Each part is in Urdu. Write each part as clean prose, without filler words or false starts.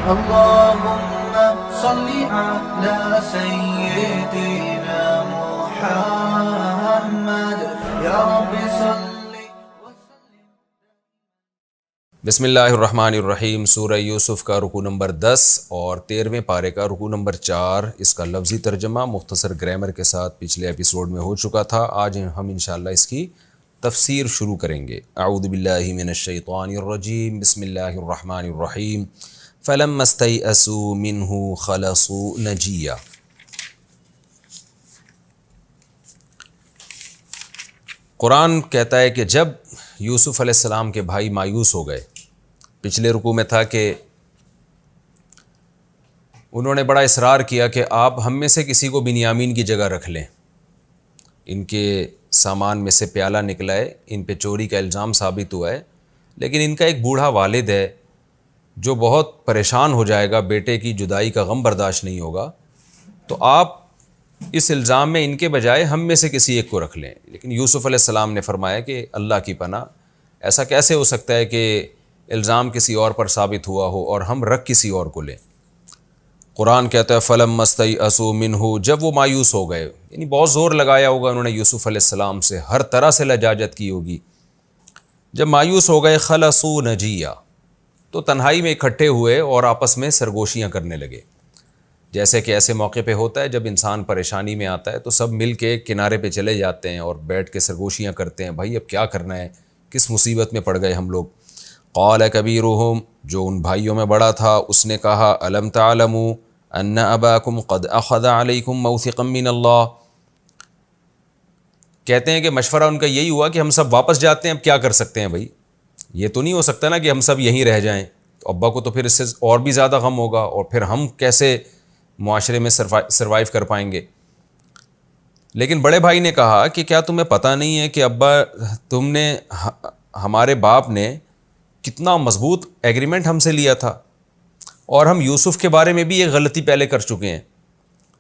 اللهم صل على سيدنا محمد یا رب صل وسلم. بسم اللہ الرحمن الرحیم. سورہ یوسف کا رکوع نمبر 10 اور 13ویں پارے کا رکوع نمبر 4. اس کا لفظی ترجمہ مختصر گرامر کے ساتھ پچھلے ایپیسوڈ میں ہو چکا تھا. آج ہم انشاءاللہ اس کی تفسیر شروع کریں گے. اعوذ باللہ من الشیطان الرجیم. بسم اللہ الرحمن الرحیم. فَلَمَّا اسْتَيْأَسُوا مِنْهُ خَلَصُوا نَجِيًّا. قرآن کہتا ہے کہ جب یوسف علیہ السلام کے بھائی مایوس ہو گئے، پچھلے رکوع میں تھا کہ انہوں نے بڑا اصرار کیا کہ آپ ہم میں سے کسی کو بنیامین کی جگہ رکھ لیں. ان کے سامان میں سے پیالہ نکلا ہے، ان پہ چوری کا الزام ثابت ہوا ہے، لیکن ان کا ایک بوڑھا والد ہے جو بہت پریشان ہو جائے گا، بیٹے کی جدائی کا غم برداشت نہیں ہوگا، تو آپ اس الزام میں ان کے بجائے ہم میں سے کسی ایک کو رکھ لیں. لیکن یوسف علیہ السلام نے فرمایا کہ اللہ کی پناہ، ایسا کیسے ہو سکتا ہے کہ الزام کسی اور پر ثابت ہوا ہو اور ہم رکھ کسی اور کو لیں. قرآن کہتا ہے فَلَمَّا اسْتَيْأَسُوا مِنْهُ، جب وہ مایوس ہو گئے، یعنی بہت زور لگایا ہوگا انہوں نے یوسف علیہ السلام سے، ہر طرح سے لجاجت کی ہوگی. جب مایوس ہو گئے خَلَصُوا نَجِيًّا، تو تنہائی میں اکٹھے ہوئے اور آپس میں سرگوشیاں کرنے لگے. جیسے کہ ایسے موقع پہ ہوتا ہے جب انسان پریشانی میں آتا ہے تو سب مل کے کنارے پہ چلے جاتے ہیں اور بیٹھ کے سرگوشیاں کرتے ہیں، بھائی اب کیا کرنا ہے، کس مصیبت میں پڑ گئے ہم لوگ. قال کبیرہم، جو ان بھائیوں میں بڑا تھا، اس نے کہا الم تعلموا ان اباکم قد اخذ علیکم موثقا من اللہ. کہتے ہیں کہ مشورہ ان کا یہی ہوا کہ ہم سب واپس جاتے ہیں، اب کیا کر سکتے ہیں بھائی، یہ تو نہیں ہو سکتا نا کہ ہم سب یہیں رہ جائیں، تو ابا کو تو پھر اس سے اور بھی زیادہ غم ہوگا، اور پھر ہم کیسے معاشرے میں سروائیو کر پائیں گے. لیکن بڑے بھائی نے کہا کہ کیا تمہیں پتہ نہیں ہے کہ ابا تم نے ہمارے باپ نے کتنا مضبوط ایگریمنٹ ہم سے لیا تھا، اور ہم یوسف کے بارے میں بھی یہ غلطی پہلے کر چکے ہیں،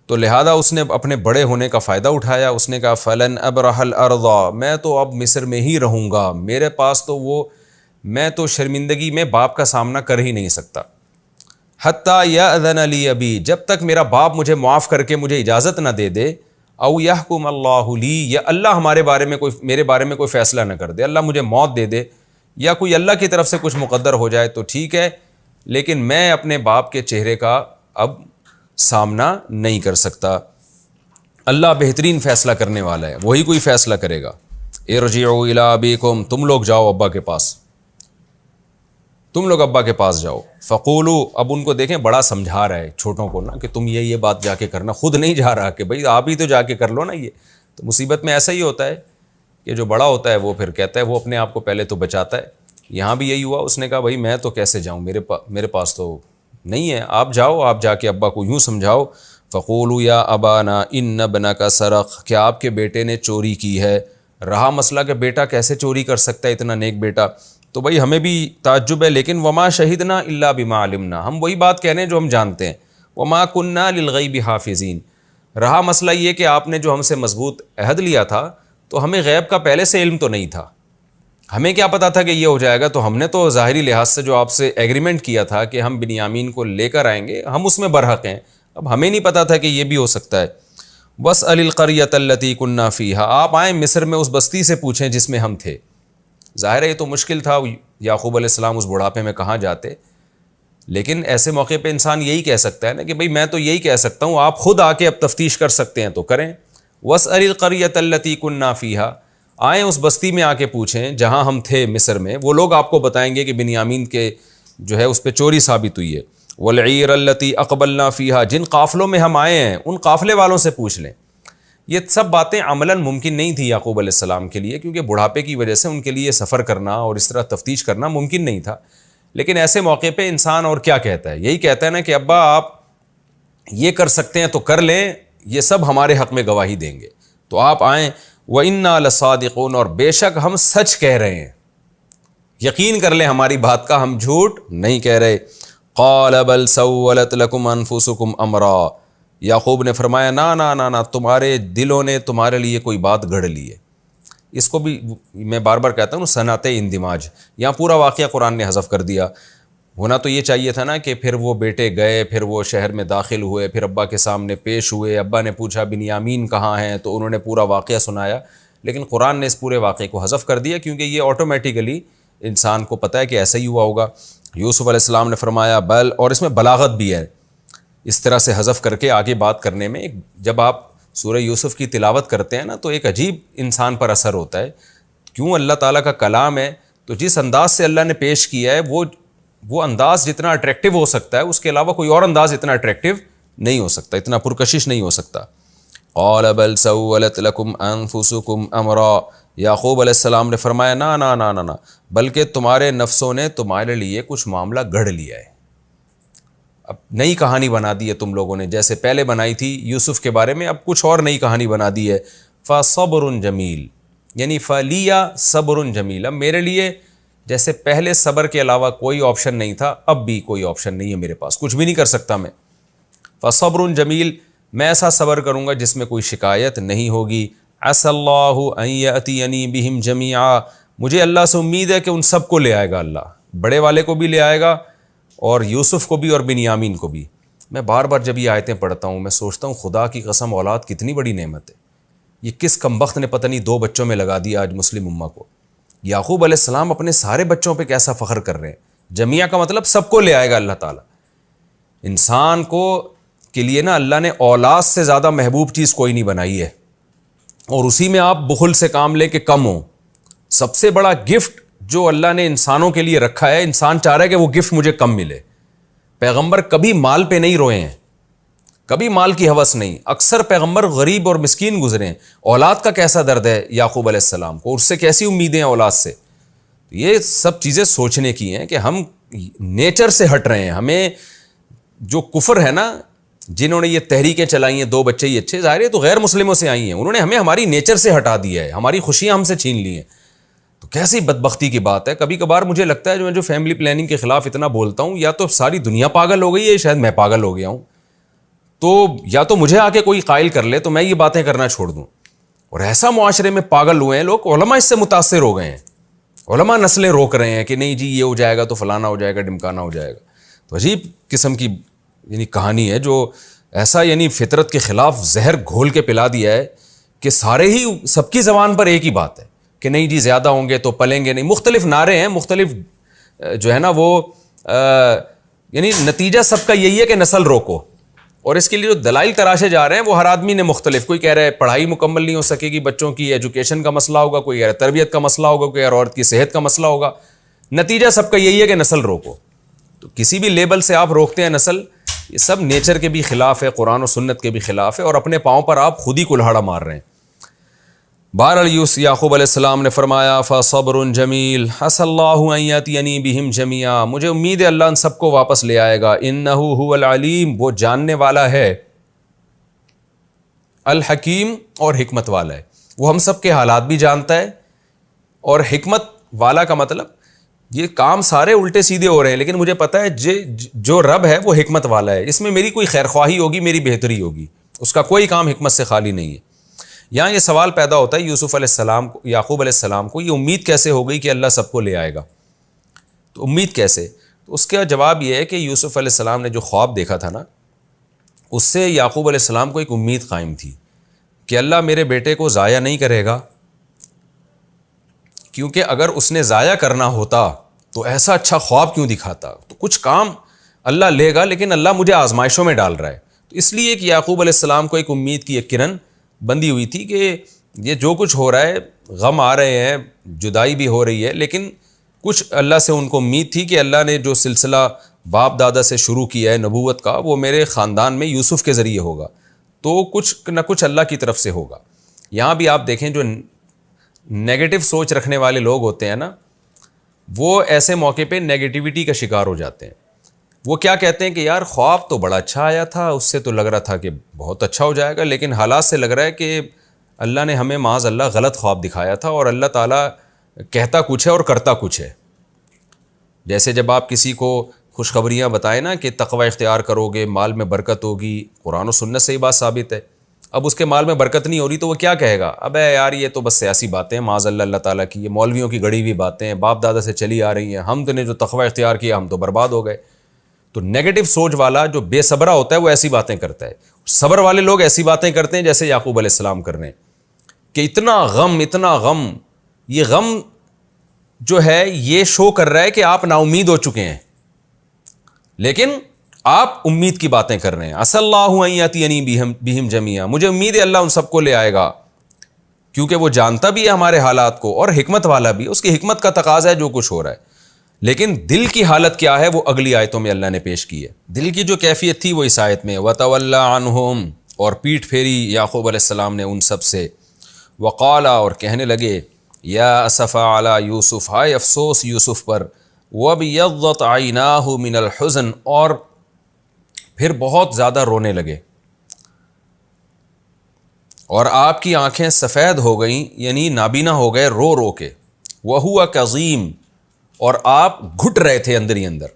تو لہذا اس نے اپنے بڑے ہونے کا فائدہ اٹھایا. اس نے کہا فلن ابرح الارض، میں تو اب مصر میں ہی رہوں گا، میرے پاس تو میں تو شرمندگی میں باپ کا سامنا کر ہی نہیں سکتا. حتیٰ یأذن لی ابی، جب تک میرا باپ مجھے معاف کر کے مجھے اجازت نہ دے دے، او یحکم اللہ لی، یا اللہ میرے بارے میں کوئی فیصلہ نہ کر دے، اللہ مجھے موت دے دے، یا کوئی اللہ کی طرف سے کچھ مقدر ہو جائے تو ٹھیک ہے، لیکن میں اپنے باپ کے چہرے کا اب سامنا نہیں کر سکتا. اللہ بہترین فیصلہ کرنے والا ہے، وہی کوئی فیصلہ کرے گا. ارجعوا الی ابیکم، تم لوگ جاؤ ابا کے پاس، تم لوگ ابا کے پاس جاؤ. فقولوا، اب ان کو دیکھیں بڑا سمجھا رہا ہے چھوٹوں کو نا کہ تم یہ بات جا کے کرنا، خود نہیں جا رہا کہ بھئی آپ ہی تو جا کے کر لو نا. یہ تو مصیبت میں ایسا ہی ہوتا ہے کہ جو بڑا ہوتا ہے وہ پھر کہتا ہے، وہ اپنے آپ کو پہلے تو بچاتا ہے. یہاں بھی یہی ہوا، اس نے کہا بھئی میں تو کیسے جاؤں، میرے پاس تو نہیں ہے، آپ جاؤ، آپ جا کے ابا کو یوں سمجھاؤ. فقولوا یا ابانا ان ابنک سرق، کہ آپ کے بیٹے نے چوری کی ہے. رہا مسئلہ کہ بیٹا کیسے چوری کر سکتا ہے، اتنا نیک بیٹا، تو بھائی ہمیں بھی تعجب ہے، لیکن وما شہدنا الا بما علمنا، ہم وہی بات کہہ رہے ہیں جو ہم جانتے ہیں. وما کننا للغیب حافظین، رہا مسئلہ یہ کہ آپ نے جو ہم سے مضبوط عہد لیا تھا تو ہمیں غیب کا پہلے سے علم تو نہیں تھا، ہمیں کیا پتا تھا کہ یہ ہو جائے گا، تو ہم نے تو ظاہری لحاظ سے جو آپ سے ایگریمنٹ کیا تھا کہ ہم بنیامین کو لے کر آئیں گے، ہم اس میں برحق ہیں، اب ہمیں نہیں پتا تھا کہ یہ بھی ہو سکتا ہے. واسأل القریۃ التی کنا فیہا، آپ آئیں مصر میں اس بستی سے پوچھیں جس میں ہم تھے. ظاہر ہے یہ تو مشکل تھا، یعقوب علیہ السلام اس بڑھاپے میں کہاں جاتے، لیکن ایسے موقع پہ انسان یہی کہہ سکتا ہے نا کہ بھئی میں تو یہی کہہ سکتا ہوں، آپ خود آ کے اب تفتیش کر سکتے ہیں تو کریں. واسأل القریۃ التی کنا فیہا، آئیں اس بستی میں آ کے پوچھیں جہاں ہم تھے مصر میں، وہ لوگ آپ کو بتائیں گے کہ بنیامین کے جو ہے اس پہ چوری ثابت ہوئی ہے. والعیر التی اقبلنا فیہا، جن قافلوں میں ہم آئے ہیں ان قافلے والوں سے پوچھ لیں. یہ سب باتیں عملاً ممکن نہیں تھی یعقوب علیہ السلام کے لیے، کیونکہ بڑھاپے کی وجہ سے ان کے لیے سفر کرنا اور اس طرح تفتیش کرنا ممکن نہیں تھا. لیکن ایسے موقع پہ انسان اور کیا کہتا ہے، یہی کہتا ہے نا کہ ابا آپ یہ کر سکتے ہیں تو کر لیں، یہ سب ہمارے حق میں گواہی دیں گے، تو آپ آئیں. وَإِنَّا لَصَادِقُونَ، اور بے شک ہم سچ کہہ رہے ہیں، یقین کر لیں ہماری بات کا، ہم جھوٹ نہیں کہہ رہے. قَالَ بَلْ سَوَّلَتْ لَكُمْ أَنفُسُكُمْ أَمْرًا، یعقوب نے فرمایا نا تمہارے دلوں نے تمہارے لیے کوئی بات گھڑ لی ہے. اس کو بھی میں بار بار کہتا ہوں صنعت اندماج، یہاں پورا واقعہ قرآن نے حذف کر دیا. ہونا تو یہ چاہیے تھا نا کہ پھر وہ بیٹے گئے، پھر وہ شہر میں داخل ہوئے، پھر ابا کے سامنے پیش ہوئے، ابا نے پوچھا بنیامین کہاں ہیں، تو انہوں نے پورا واقعہ سنایا. لیکن قرآن نے اس پورے واقعے کو حذف کر دیا، کیونکہ یہ آٹومیٹیکلی انسان کو پتہ ہے کہ ایسا ہی ہوا ہوگا. یوسف علیہ السلام نے فرمایا بل، اور اس میں بلاغت بھی ہے اس طرح سے حذف کر کے آگے بات کرنے میں. جب آپ سورہ یوسف کی تلاوت کرتے ہیں نا تو ایک عجیب انسان پر اثر ہوتا ہے. کیوں؟ اللہ تعالیٰ کا کلام ہے، تو جس انداز سے اللہ نے پیش کیا ہے وہ انداز جتنا اٹریکٹیو ہو سکتا ہے، اس کے علاوہ کوئی اور انداز اتنا اٹریکٹیو نہیں ہو سکتا، اتنا پرکشش نہیں ہو سکتا. قال بل سولت لکم انفسکم امرا، یعقوب علیہ السلام نے فرمایا نا نا نا نا نا، بلکہ تمہارے نفسوں نے تمہارے لیے کچھ معاملہ گھڑ لیا ہے. اب نئی کہانی بنا دی ہے تم لوگوں نے، جیسے پہلے بنائی تھی یوسف کے بارے میں، اب کچھ اور نئی کہانی بنا دی ہے. فصبر جمیل، یعنی فلیا صبر جمیل، اب میرے لیے جیسے پہلے صبر کے علاوہ کوئی آپشن نہیں تھا، اب بھی کوئی آپشن نہیں ہے میرے پاس، کچھ بھی نہیں کر سکتا میں. فصبر جمیل، میں ایسا صبر کروں گا جس میں کوئی شکایت نہیں ہوگی. عسى اللہ ان یأتینی بہم جمیعا، مجھے اللہ سے امید ہے کہ ان سب کو لے آئے گا اللہ، بڑے والے کو بھی لے آئے گا اور یوسف کو بھی اور بنیامین کو بھی. میں بار بار جب یہ آیتیں پڑھتا ہوں میں سوچتا ہوں خدا کی قسم اولاد کتنی بڑی نعمت ہے. یہ کس کمبخت نے پتہ نہیں 2 بچوں میں لگا دیا آج مسلم امہ کو. یعقوب علیہ السلام اپنے سارے بچوں پہ کیسا فخر کر رہے ہیں. جمیعہ کا مطلب سب کو لے آئے گا اللہ تعالیٰ. انسان کو کے لیے نا اللہ نے اولاد سے زیادہ محبوب چیز کوئی نہیں بنائی ہے، اور اسی میں آپ بخل سے کام لے کے کم ہوں. سب سے بڑا گفٹ جو اللہ نے انسانوں کے لیے رکھا ہے، انسان چاہ رہا ہے کہ وہ گفٹ مجھے کم ملے. پیغمبر کبھی مال پہ نہیں روئے ہیں، کبھی مال کی ہوس نہیں. اکثر پیغمبر غریب اور مسکین گزرے ہیں. اولاد کا کیسا درد ہے یعقوب علیہ السلام کو، اس سے کیسی امیدیں ہیں اولاد سے. یہ سب چیزیں سوچنے کی ہیں کہ ہم نیچر سے ہٹ رہے ہیں. ہمیں جو کفر ہے نا، جنہوں نے یہ تحریکیں چلائی ہیں 2 بچے ہی اچھے، ظاہر ہے تو غیر مسلموں سے آئی ہیں، انہوں نے ہمیں ہماری نیچر سے ہٹا دیا ہے، ہماری خوشیاں ہم سے چھین لی ہیں. تو کیسی بدبختی کی بات ہے. کبھی کبھار مجھے لگتا ہے جو فیملی پلاننگ کے خلاف اتنا بولتا ہوں، یا تو ساری دنیا پاگل ہو گئی ہے، شاید میں پاگل ہو گیا ہوں. تو یا تو مجھے آ کے کوئی قائل کر لے تو میں یہ باتیں کرنا چھوڑ دوں. اور ایسا معاشرے میں پاگل ہوئے ہیں لوگ، علماء اس سے متاثر ہو گئے ہیں. علماء نسلیں روک رہے ہیں کہ نہیں جی یہ ہو جائے گا تو فلانا ہو جائے گا، ڈمکانا ہو جائے گا. تو عجیب قسم کی کہانی ہے جو ایسا فطرت کے خلاف زہر گھول کے پلا دیا ہے کہ سارے ہی سب کی زبان پر ایک ہی بات ہے کہ نہیں جی زیادہ ہوں گے تو پلیں گے نہیں. مختلف نعرے ہیں، مختلف جو ہے نا وہ نتیجہ سب کا یہی ہے کہ نسل روکو. اور اس کے لیے جو دلائل تراشے جا رہے ہیں وہ ہر آدمی نے مختلف. کوئی کہہ رہا ہے پڑھائی مکمل نہیں ہو سکے گی، بچوں کی ایجوکیشن کا مسئلہ ہوگا، کوئی کہہ رہا ہے تربیت کا مسئلہ ہوگا، کوئی کہہ رہا ہے عورت کی صحت کا مسئلہ ہوگا. نتیجہ سب کا یہی ہے کہ نسل روکو. تو کسی بھی لیبل سے آپ روکتے ہیں نسل، یہ سب نیچر کے بھی خلاف ہے، قرآن و سنت کے بھی خلاف ہے، اور اپنے پاؤں پر آپ خود ہی کلہاڑا مار رہے ہیں. بہرحال یعقوب علیہ السلام نے فرمایا فصبر جمیل عسى اللہ ان یأتینی بہم جمیعا، مجھے امید ہے اللہ ان سب کو واپس لے آئے گا. انہ هو العلیم، وہ جاننے والا ہے، الحکیم، اور حکمت والا ہے. وہ ہم سب کے حالات بھی جانتا ہے. اور حکمت والا کا مطلب یہ کام سارے الٹے سیدھے ہو رہے ہیں لیکن مجھے پتہ ہے جو رب ہے وہ حکمت والا ہے، اس میں میری کوئی خیر خواہی ہوگی، میری بہتری ہوگی، اس کا کوئی کام حکمت سے خالی نہیں ہے. یہاں یہ سوال پیدا ہوتا ہے یوسف علیہ السلام کو، یعقوب علیہ السلام کو، یہ امید کیسے ہو گئی کہ اللہ سب کو لے آئے گا؟ تو امید کیسے؟ تو اس کا جواب یہ ہے کہ یوسف علیہ السلام نے جو خواب دیکھا تھا نا، اس سے یعقوب علیہ السلام کو ایک امید قائم تھی کہ اللہ میرے بیٹے کو ضائع نہیں کرے گا، کیونکہ اگر اس نے ضائع کرنا ہوتا تو ایسا اچھا خواب کیوں دکھاتا. تو کچھ کام اللہ لے گا لیکن اللہ مجھے آزمائشوں میں ڈال رہا ہے. تو اس لیے کہ یعقوب علیہ السلام کو ایک امید کی ایک کرن بندی ہوئی تھی کہ یہ جو کچھ ہو رہا ہے، غم آ رہے ہیں، جدائی بھی ہو رہی ہے، لیکن کچھ اللہ سے ان کو امید تھی کہ اللہ نے جو سلسلہ باپ دادا سے شروع کیا ہے نبوت کا، وہ میرے خاندان میں یوسف کے ذریعے ہوگا، تو کچھ نہ کچھ اللہ کی طرف سے ہوگا. یہاں بھی آپ دیکھیں جو نیگیٹو سوچ رکھنے والے لوگ ہوتے ہیں نا، وہ ایسے موقع پہ نیگیٹیوٹی کا شکار ہو جاتے ہیں. وہ کیا کہتے ہیں کہ یار خواب تو بڑا اچھا آیا تھا، اس سے تو لگ رہا تھا کہ بہت اچھا ہو جائے گا، لیکن حالات سے لگ رہا ہے کہ اللہ نے ہمیں معاذ اللہ غلط خواب دکھایا تھا، اور اللہ تعالیٰ کہتا کچھ ہے اور کرتا کچھ ہے. جیسے جب آپ کسی کو خوشخبریاں بتائیں نا کہ تقوی اختیار کرو گے، مال میں برکت ہوگی، قرآن و سنت سے ہی بات ثابت ہے. اب اس کے مال میں برکت نہیں ہو رہی تو وہ کیا کہے گا؟ ابے یار یہ تو بس سیاسی باتیں ہیں، معاذ اللہ تعالیٰ کی، یہ مولویوں کی گڑی ہوئی باتیں ہیں، باپ دادا سے چلی آ رہی ہیں، ہم تو نے جو تقوی اختیار کیا ہم تو برباد ہو گئے. تو نیگیٹو سوچ والا جو بے صبرہ ہوتا ہے وہ ایسی باتیں کرتا ہے. صبر والے لوگ ایسی باتیں کرتے ہیں جیسے یعقوب علیہ السلام کر رہے ہیں کہ اتنا غم، یہ غم جو ہے یہ شو کر رہا ہے کہ آپ نا امید ہو چکے ہیں، لیکن آپ امید کی باتیں کر رہے ہیں. عسى الله ان ياتيني بهم جميعا، مجھے امید ہے اللہ ان سب کو لے آئے گا، کیونکہ وہ جانتا بھی ہے ہمارے حالات کو اور حکمت والا بھی، اس کی حکمت کا تقاضا ہے جو کچھ ہو رہا ہے. لیکن دل کی حالت کیا ہے وہ اگلی آیتوں میں اللہ نے پیش کی ہے. دل کی جو کیفیت تھی وہ اس آیت میں وَتَوَلَّى عَنْهُمْ، اور پیٹھ پھیری یعقوب علیہ السلام نے ان سب سے. وقال، اور کہنے لگے یا اسفا علی یوسف، ہائے افسوس یوسف پر. وَابْيَضَّتْ عَيْنَاهُ مِنَ الْحُزْنِ، اور پھر بہت زیادہ رونے لگے، اور آپ کی آنکھیں سفید ہو گئیں، یعنی نابینا ہو گئے رو رو کے. وَهُوَ كَظِيمٌ، اور آپ گھٹ رہے تھے اندر ہی اندر.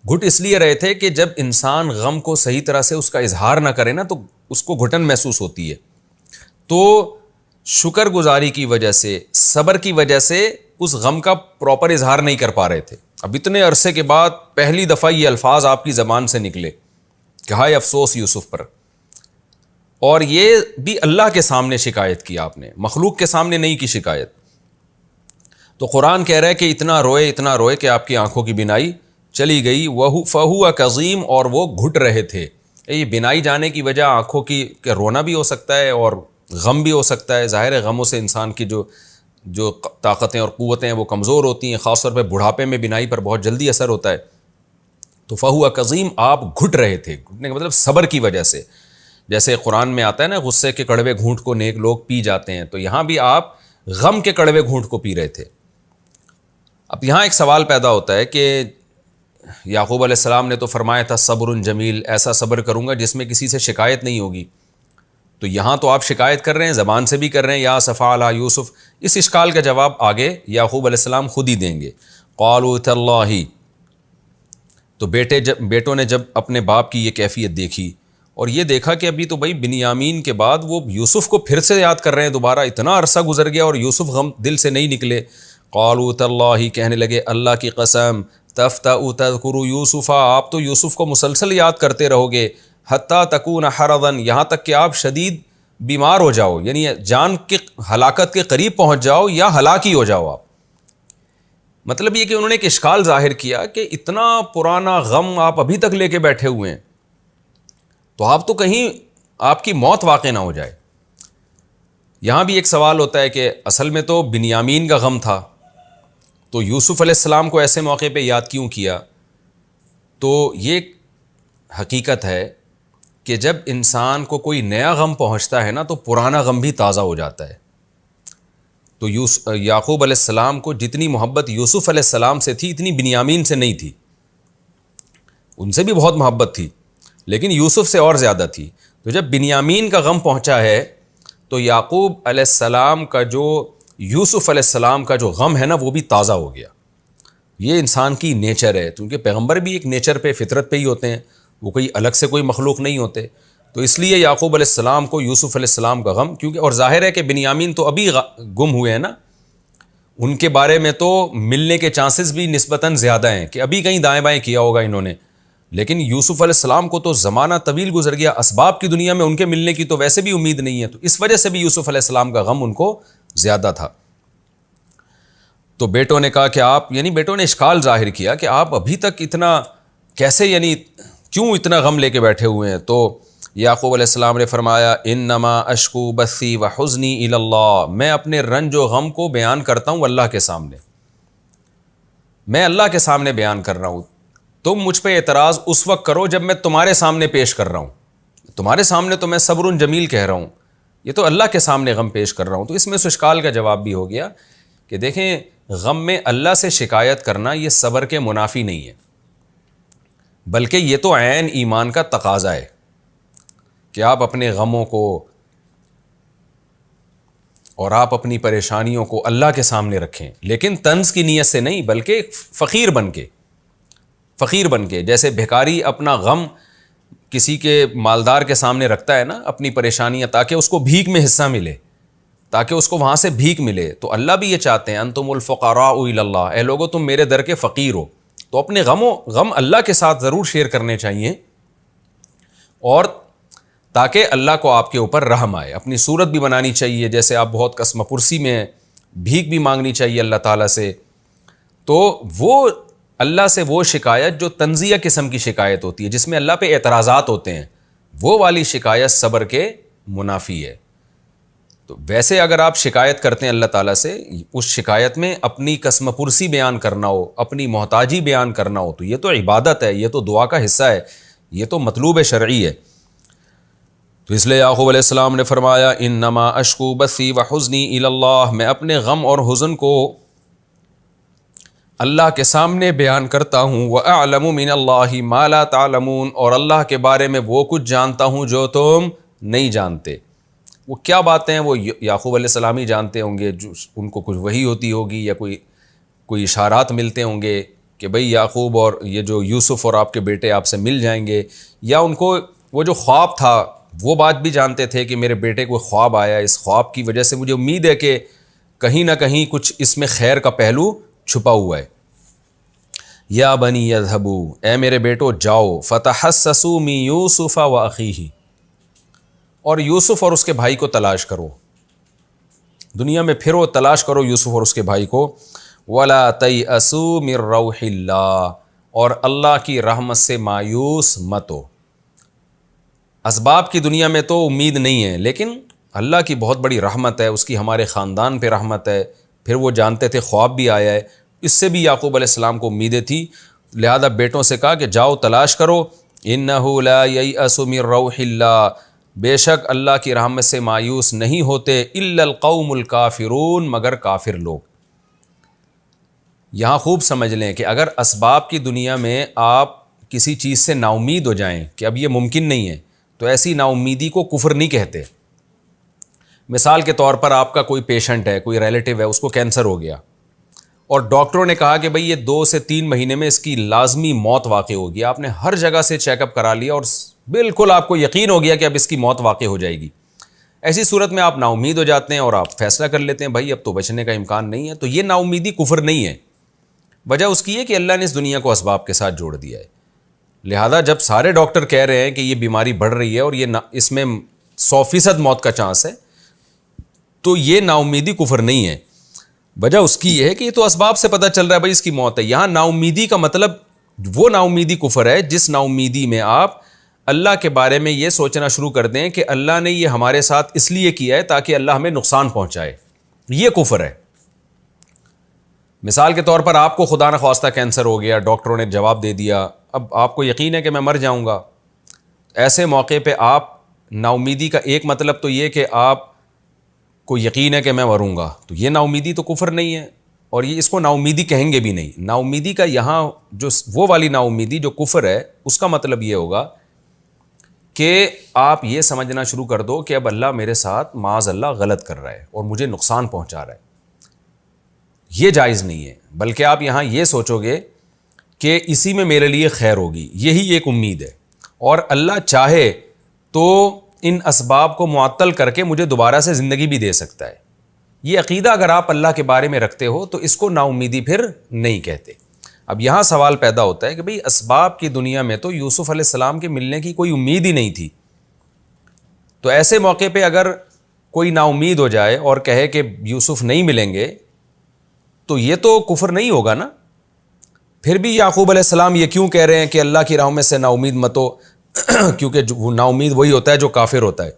گھٹ اس لیے رہے تھے کہ جب انسان غم کو صحیح طرح سے اس کا اظہار نہ کرے نا تو اس کو گھٹن محسوس ہوتی ہے. تو شکر گزاری کی وجہ سے، صبر کی وجہ سے اس غم کا پراپر اظہار نہیں کر پا رہے تھے. اب اتنے عرصے کے بعد پہلی دفعہ یہ الفاظ آپ کی زبان سے نکلے کہ ہائے افسوس یوسف پر. اور یہ بھی اللہ کے سامنے شکایت کی آپ نے، مخلوق کے سامنے نہیں کی شکایت. تو قرآن کہہ رہا ہے کہ اتنا روئے کہ آپ کی آنکھوں کی بینائی چلی گئی. فَهُوَ كَظِيمٌ، اور وہ گھٹ رہے تھے. یہ بینائی جانے کی وجہ آنکھوں کی کہ رونا بھی ہو سکتا ہے اور غم بھی ہو سکتا ہے. ظاہر ہے غموں سے انسان کی جو طاقتیں اور قوتیں ہیں وہ کمزور ہوتی ہیں، خاص طور پہ بڑھاپے میں بینائی پر بہت جلدی اثر ہوتا ہے. تو فَهُوَ كَظِيمٌ، آپ گھٹ رہے تھے. گھٹنے کا مطلب صبر کی وجہ سے. جیسے قرآن میں آتا ہے نا غصے کے کڑوے گھونٹ کو نیک لوگ پی جاتے ہیں، تو یہاں بھی آپ غم کے کڑوے گھونٹ کو پی رہے تھے. اب یہاں ایک سوال پیدا ہوتا ہے کہ یعقوب علیہ السلام نے تو فرمایا تھا صبر جمیل، ایسا صبر کروں گا جس میں کسی سے شکایت نہیں ہوگی. تو یہاں تو آپ شکایت کر رہے ہیں، زبان سے بھی کر رہے ہیں یا اسفا علی یوسف. اس اشکال کا جواب آگے یعقوب علیہ السلام خود ہی دیں گے. قالوا تاللہ، تو بیٹوں نے جب اپنے باپ کی یہ کیفیت دیکھی اور یہ دیکھا کہ ابھی تو بھائی بنیامین کے بعد وہ یوسف کو پھر سے یاد کر رہے ہیں دوبارہ، اتنا عرصہ گزر گیا اور یوسف غم دل سے نہیں نکلے. قالوا تاللہ، کہنے لگے اللہ کی قسم، تفتأ تذکر یوسف، آپ تو یوسف کو مسلسل یاد کرتے رہو گے، حتیٰ تکون حرضا، یہاں تک کہ آپ شدید بیمار ہو جاؤ، یعنی جان کی ہلاکت کے قریب پہنچ جاؤ یا ہلاک ہی ہو جاؤ آپ. مطلب یہ کہ انہوں نے ایک اشکال ظاہر کیا کہ اتنا پرانا غم آپ ابھی تک لے کے بیٹھے ہوئے ہیں، تو آپ تو کہیں آپ کی موت واقع نہ ہو جائے. یہاں بھی ایک سوال ہوتا ہے کہ اصل میں تو بنیامین کا غم تھا، تو یوسف علیہ السلام کو ایسے موقع پہ یاد کیوں کیا؟ تو یہ حقیقت ہے کہ جب انسان کو کوئی نیا غم پہنچتا ہے نا تو پرانا غم بھی تازہ ہو جاتا ہے. تو یعقوب علیہ السلام کو جتنی محبت یوسف علیہ السلام سے تھی اتنی بنیامین سے نہیں تھی. ان سے بھی بہت محبت تھی لیکن یوسف سے اور زیادہ تھی. تو جب بنیامین کا غم پہنچا ہے تو یعقوب علیہ السلام کا جو یوسف علیہ السلام کا جو غم ہے نا وہ بھی تازہ ہو گیا. یہ انسان کی نیچر ہے، کیونکہ پیغمبر بھی ایک نیچر پہ فطرت پہ ہی ہوتے ہیں، وہ کوئی الگ سے کوئی مخلوق نہیں ہوتے. تو اس لیے یعقوب علیہ السلام کو یوسف علیہ السلام کا غم، کیونکہ اور ظاہر ہے کہ بنیامین تو ابھی گم ہوئے ہیں نا، ان کے بارے میں تو ملنے کے چانسز بھی نسبتاً زیادہ ہیں کہ ابھی کہیں دائیں بائیں کیا ہوگا انہوں نے. لیکن یوسف علیہ السلام کو تو زمانہ طویل گزر گیا، اسباب کی دنیا میں ان کے ملنے کی تو ویسے بھی امید نہیں ہے، تو اس وجہ سے بھی یوسف علیہ السلام کا غم ان کو زیادہ تھا. تو بیٹوں نے کہا کہ آپ، یعنی بیٹوں نے اشکال ظاہر کیا کہ آپ ابھی تک اتنا کیسے، یعنی کیوں اتنا غم لے کے بیٹھے ہوئے ہیں؟ تو یعقوب علیہ السلام نے فرمایا انما اشکو بثی وحزنی الی اللہ، میں اپنے رنج و غم کو بیان کرتا ہوں اللہ کے سامنے، میں اللہ کے سامنے بیان کر رہا ہوں. تم مجھ پہ اعتراض اس وقت کرو جب میں تمہارے سامنے پیش کر رہا ہوں، تمہارے سامنے تو میں صبر جمیل کہہ رہا ہوں، یہ تو اللہ کے سامنے غم پیش کر رہا ہوں. تو اس میں اس اشکال کا جواب بھی ہو گیا کہ دیکھیں غم میں اللہ سے شکایت کرنا یہ صبر کے منافی نہیں ہے، بلکہ یہ تو عین ایمان کا تقاضا ہے کہ آپ اپنے غموں کو اور آپ اپنی پریشانیوں کو اللہ کے سامنے رکھیں، لیکن طنز کی نیت سے نہیں بلکہ فقیر بن کے. جیسے بھکاری اپنا غم کسی کے مالدار کے سامنے رکھتا ہے نا اپنی پریشانیاں، تاکہ اس کو بھیک میں حصہ ملے، تاکہ اس کو وہاں سے بھیک ملے، تو اللہ بھی یہ چاہتے ہیں انتم الفقراء الی اللہ، اے لوگو تم میرے در کے فقیر ہو، تو اپنے غم اللہ کے ساتھ ضرور شیئر کرنے چاہیے، اور تاکہ اللہ کو آپ کے اوپر رحم آئے۔ اپنی صورت بھی بنانی چاہیے، جیسے آپ بہت قسم پرسی میں ہیں، بھیک بھی مانگنی چاہیے اللہ تعالیٰ سے، تو وہ اللہ سے وہ شکایت جو تنزیہ قسم کی شکایت ہوتی ہے، جس میں اللہ پہ اعتراضات ہوتے ہیں، وہ والی شکایت صبر کے منافی ہے۔ تو ویسے اگر آپ شکایت کرتے ہیں اللہ تعالیٰ سے، اس شکایت میں اپنی قسم پرسی بیان کرنا ہو، اپنی محتاجی بیان کرنا ہو، تو یہ تو عبادت ہے، یہ تو دعا کا حصہ ہے، یہ تو مطلوب شرعی ہے۔ تو اس لیے یعقوب علیہ السلام نے فرمایا انما اشکو بثی وحزنی الی اللہ، میں اپنے غم اور حزن کو اللہ کے سامنے بیان کرتا ہوں، وَأَعْلَمُ مِنَ اللَّهِ مَا لَا تَعْلَمُونَ، اور اللہ کے بارے میں وہ کچھ جانتا ہوں جو تم نہیں جانتے۔ وہ کیا باتیں ہیں وہ یعقوب علیہ السلام ہی جانتے ہوں گے، جو ان کو کچھ وحی ہوتی ہوگی یا کوئی اشارات ملتے ہوں گے کہ بھئی یعقوب اور یہ جو یوسف اور آپ کے بیٹے آپ سے مل جائیں گے، یا ان کو وہ جو خواب تھا وہ بات بھی جانتے تھے کہ میرے بیٹے کو خواب آیا، اس خواب کی وجہ سے مجھے امید ہے کہ کہیں نہ کہیں کچھ اس میں خیر کا پہلو چھپا ہوا ہے۔ یا بنی یذہبوا، اے میرے بیٹو جاؤ، فتحسسوا من یوسف و اخیہ، اور یوسف اور اس کے بھائی کو تلاش کرو، دنیا میں پھرو، تلاش کرو یوسف اور اس کے بھائی کو، ولا تیأسوا من روح اللہ، اور اللہ کی رحمت سے مایوس مت ہو۔ اسباب کی دنیا میں تو امید نہیں ہے، لیکن اللہ کی بہت بڑی رحمت ہے، اس کی ہمارے خاندان پہ رحمت ہے، پھر وہ جانتے تھے خواب بھی آیا ہے، اس سے بھی یعقوب علیہ السلام کو امیدیں تھی، لہذا بیٹوں سے کہا کہ جاؤ تلاش کرو، انہ لا ییأس من روح اللہ، بے شک اللہ کی رحمت سے مایوس نہیں ہوتے الا القوم الکافرون، مگر کافر لوگ۔ یہاں خوب سمجھ لیں کہ اگر اسباب کی دنیا میں آپ کسی چیز سے نا امید ہو جائیں کہ اب یہ ممکن نہیں ہے، تو ایسی نا امیدی کو کفر نہیں کہتے۔ مثال کے طور پر آپ کا کوئی پیشنٹ ہے، کوئی ریلیٹیو ہے، اس کو کینسر ہو گیا، اور ڈاکٹروں نے کہا کہ بھئی یہ 2 سے 3 مہینے میں اس کی لازمی موت واقع ہوگی، آپ نے ہر جگہ سے چیک اپ کرا لیا اور بالکل آپ کو یقین ہو گیا کہ اب اس کی موت واقع ہو جائے گی، ایسی صورت میں آپ نا امید ہو جاتے ہیں اور آپ فیصلہ کر لیتے ہیں بھائی اب تو بچنے کا امکان نہیں ہے، تو یہ نا امیدی کفر نہیں ہے، وجہ اس کی ہے کہ اللہ نے اس دنیا کو اسباب کے ساتھ جوڑ دیا ہے۔ لہذا جب سارے ڈاکٹر کہہ رہے ہیں کہ یہ بیماری بڑھ رہی ہے اور یہ اس میں 100% موت کا چانس ہے، تو یہ نا امیدی کفر نہیں ہے، وجہ اس کی یہ ہے کہ یہ تو اسباب سے پتہ چل رہا ہے بھائی اس کی موت ہے۔ یہاں نا امیدی کا مطلب وہ نا امیدی کفر ہے جس نا امیدی میں آپ اللہ کے بارے میں یہ سوچنا شروع کر دیں کہ اللہ نے یہ ہمارے ساتھ اس لیے کیا ہے تاکہ اللہ ہمیں نقصان پہنچائے، یہ کفر ہے۔ مثال کے طور پر آپ کو خدا نخواستہ کینسر ہو گیا، ڈاکٹروں نے جواب دے دیا، اب آپ کو یقین ہے کہ میں مر جاؤں گا، ایسے موقع پہ آپ نا امیدی کا ایک مطلب تو یہ کہ آپ کو یقین ہے کہ میں مروں گا، تو یہ نا امیدی تو کفر نہیں ہے، اور یہ اس کو نا امیدی کہیں گے بھی نہیں۔ نا امیدی کا یہاں جو وہ والی نا امیدی جو کفر ہے، اس کا مطلب یہ ہوگا کہ آپ یہ سمجھنا شروع کر دو کہ اب اللہ میرے ساتھ معاذ اللہ غلط کر رہا ہے اور مجھے نقصان پہنچا رہا ہے، یہ جائز نہیں ہے، بلکہ آپ یہاں یہ سوچو گے کہ اسی میں میرے لیے خیر ہوگی، یہی ایک امید ہے، اور اللہ چاہے تو ان اسباب کو معطل کر کے مجھے دوبارہ سے زندگی بھی دے سکتا ہے۔ یہ عقیدہ اگر آپ اللہ کے بارے میں رکھتے ہو تو اس کو نا امیدی پھر نہیں کہتے۔ اب یہاں سوال پیدا ہوتا ہے کہ بھئی اسباب کی دنیا میں تو یوسف علیہ السلام کے ملنے کی کوئی امید ہی نہیں تھی، تو ایسے موقع پہ اگر کوئی نا امید ہو جائے اور کہے کہ یوسف نہیں ملیں گے تو یہ تو کفر نہیں ہوگا نا۔ پھر بھی یعقوب علیہ السلام یہ کیوں کہہ رہے ہیں کہ اللہ کی رحمت سے نا امید مت ہو، کیونکہ وہ نا امید وہی ہوتا ہے جو کافر ہوتا ہے۔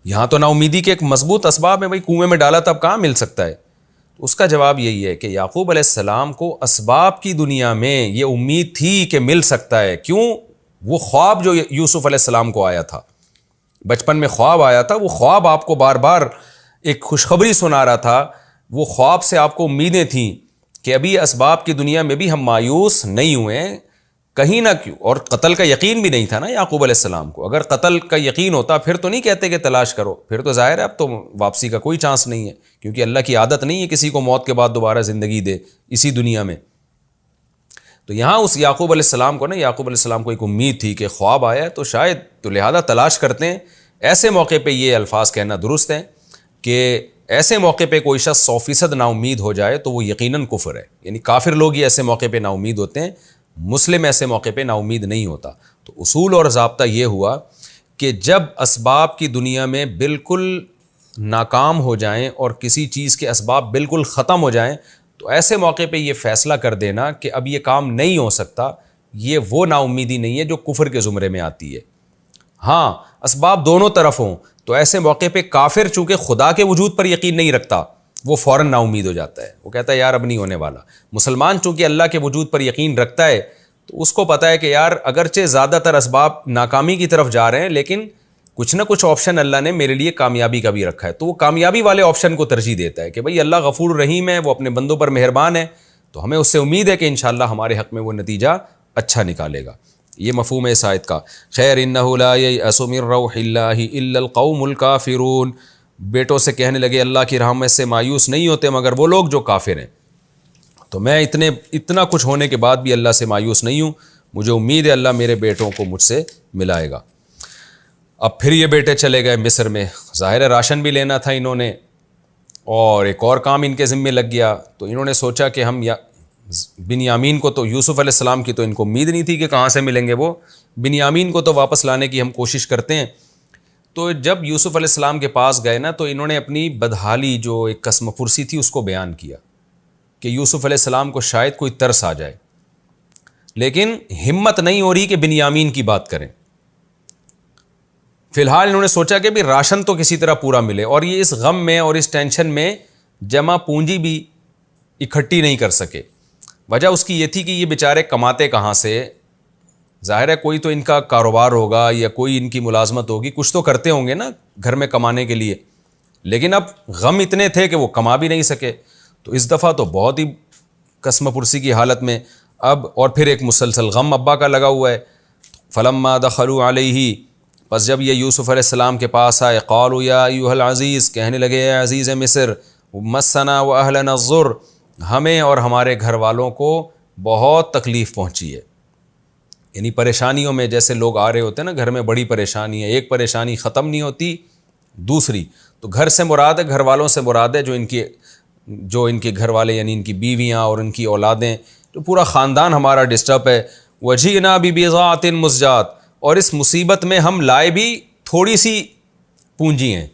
یہاں تو نا امیدی کے ایک مضبوط اسباب ہے، بھائی کنویں میں ڈالا تب کہاں مل سکتا ہے؟ اس کا جواب یہی ہے کہ یعقوب علیہ السلام کو اسباب کی دنیا میں یہ امید تھی کہ مل سکتا ہے، کیوں؟ وہ خواب جو یوسف علیہ السلام کو آیا تھا، بچپن میں خواب آیا تھا، وہ خواب آپ کو بار بار ایک خوشخبری سنا رہا تھا، وہ خواب سے آپ کو امیدیں تھیں کہ ابھی اسباب کی دنیا میں بھی ہم مایوس نہیں ہوئے، کہیں نہ کیوں، اور قتل کا یقین بھی نہیں تھا نا یعقوب علیہ السلام کو۔ اگر قتل کا یقین ہوتا پھر تو نہیں کہتے کہ تلاش کرو، پھر تو ظاہر ہے اب تو واپسی کا کوئی چانس نہیں ہے، کیونکہ اللہ کی عادت نہیں ہے کسی کو موت کے بعد دوبارہ زندگی دے اسی دنیا میں۔ تو یہاں اس یعقوب علیہ السلام کو یعقوب علیہ السلام کو ایک امید تھی کہ خواب آیا ہے تو شاید تو لہذا تلاش کرتے ہیں. ایسے موقع پہ یہ الفاظ کہنا درست ہے کہ ایسے موقع پہ کوئی شخص 100% نا امید ہو جائے تو وہ یقیناً کفر ہے. یعنی کافر لوگ ہی ایسے موقع پہ نا امید ہوتے ہیں, مسلم ایسے موقع پہ نا امید نہیں ہوتا. تو اصول اور ضابطہ یہ ہوا کہ جب اسباب کی دنیا میں بالکل ناکام ہو جائیں اور کسی چیز کے اسباب بالکل ختم ہو جائیں تو ایسے موقع پہ یہ فیصلہ کر دینا کہ اب یہ کام نہیں ہو سکتا, یہ وہ نا امیدی نہیں ہے جو کفر کے زمرے میں آتی ہے. ہاں اسباب دونوں طرف ہوں تو ایسے موقع پہ کافر چونکہ خدا کے وجود پر یقین نہیں رکھتا وہ فوراً نا امید ہو جاتا ہے, وہ کہتا ہے یار اب نہیں ہونے والا. مسلمان چونکہ اللہ کے وجود پر یقین رکھتا ہے تو اس کو پتہ ہے کہ یار اگرچہ زیادہ تر اسباب ناکامی کی طرف جا رہے ہیں لیکن کچھ نہ کچھ آپشن اللہ نے میرے لیے کامیابی کا بھی رکھا ہے, تو وہ کامیابی والے آپشن کو ترجیح دیتا ہے کہ بھئی اللہ غفور رحیم ہے, وہ اپنے بندوں پر مہربان ہے, تو ہمیں اس سے امید ہے کہ انشاءاللہ ہمارے حق میں وہ نتیجہ اچھا نکالے گا. یہ مفہوم ہے اس آیت کا. خیر انہ لا ییأس من روح اللہ الا القوم الکافرون, بیٹوں سے کہنے لگے اللہ کی رحمت سے مایوس نہیں ہوتے مگر وہ لوگ جو کافر ہیں. تو میں اتنا کچھ ہونے کے بعد بھی اللہ سے مایوس نہیں ہوں, مجھے امید ہے اللہ میرے بیٹوں کو مجھ سے ملائے گا. اب پھر یہ بیٹے چلے گئے مصر میں, ظاہر راشن بھی لینا تھا انہوں نے اور ایک اور کام ان کے ذمے لگ گیا. تو انہوں نے سوچا کہ ہم بنیامین کو, تو یوسف علیہ السلام کی تو ان کو امید نہیں تھی کہ کہاں سے ملیں گے, وہ بنیامین کو تو واپس لانے کی ہم کوشش کرتے ہیں. تو جب یوسف علیہ السلام کے پاس گئے تو انہوں نے اپنی بدحالی جو ایک قسم پرسی تھی اس کو بیان کیا کہ یوسف علیہ السلام کو شاید کوئی ترس آ جائے, لیکن ہمت نہیں ہو رہی کہ بنیامین کی بات کریں. فی الحال انہوں نے سوچا کہ بھی راشن تو کسی طرح پورا ملے, اور یہ اس غم میں اور اس ٹینشن میں جمع پونجی بھی اکٹھی نہیں کر سکے. وجہ اس کی یہ تھی کہ یہ بیچارے کماتے کہاں سے, ظاہر ہے کوئی تو ان کا کاروبار ہوگا یا کوئی ان کی ملازمت ہوگی, کچھ تو کرتے ہوں گے نا گھر میں کمانے کے لیے, لیکن اب غم اتنے تھے کہ وہ کما بھی نہیں سکے. تو اس دفعہ تو بہت ہی قسم پرسی کی حالت میں اب, اور پھر ایک مسلسل غم ابا کا لگا ہوا ہے. فلما دخلوا علیہ, پس جب یہ یوسف علیہ السلام کے پاس آئے, قالوا یا ایھا العزیز, کہنے لگے اے عزیز مصر, مسنا واہلنا الضر, ہمیں اور ہمارے گھر والوں کو بہت تکلیف پہنچی ہے. یعنی پریشانیوں میں جیسے لوگ آ رہے ہوتے ہیں نا, گھر میں بڑی پریشانی ہے, ایک پریشانی ختم نہیں ہوتی دوسری, تو گھر سے مراد ہے, گھر والوں سے مراد ہے جو ان کے گھر والے یعنی ان کی بیویاں اور ان کی اولادیں, تو پورا خاندان ہمارا ڈسٹرب ہے. وجینا ببضاعۃ مزجاۃ, اور اس مصیبت میں ہم لائے بھی تھوڑی سی پونجی ہیں.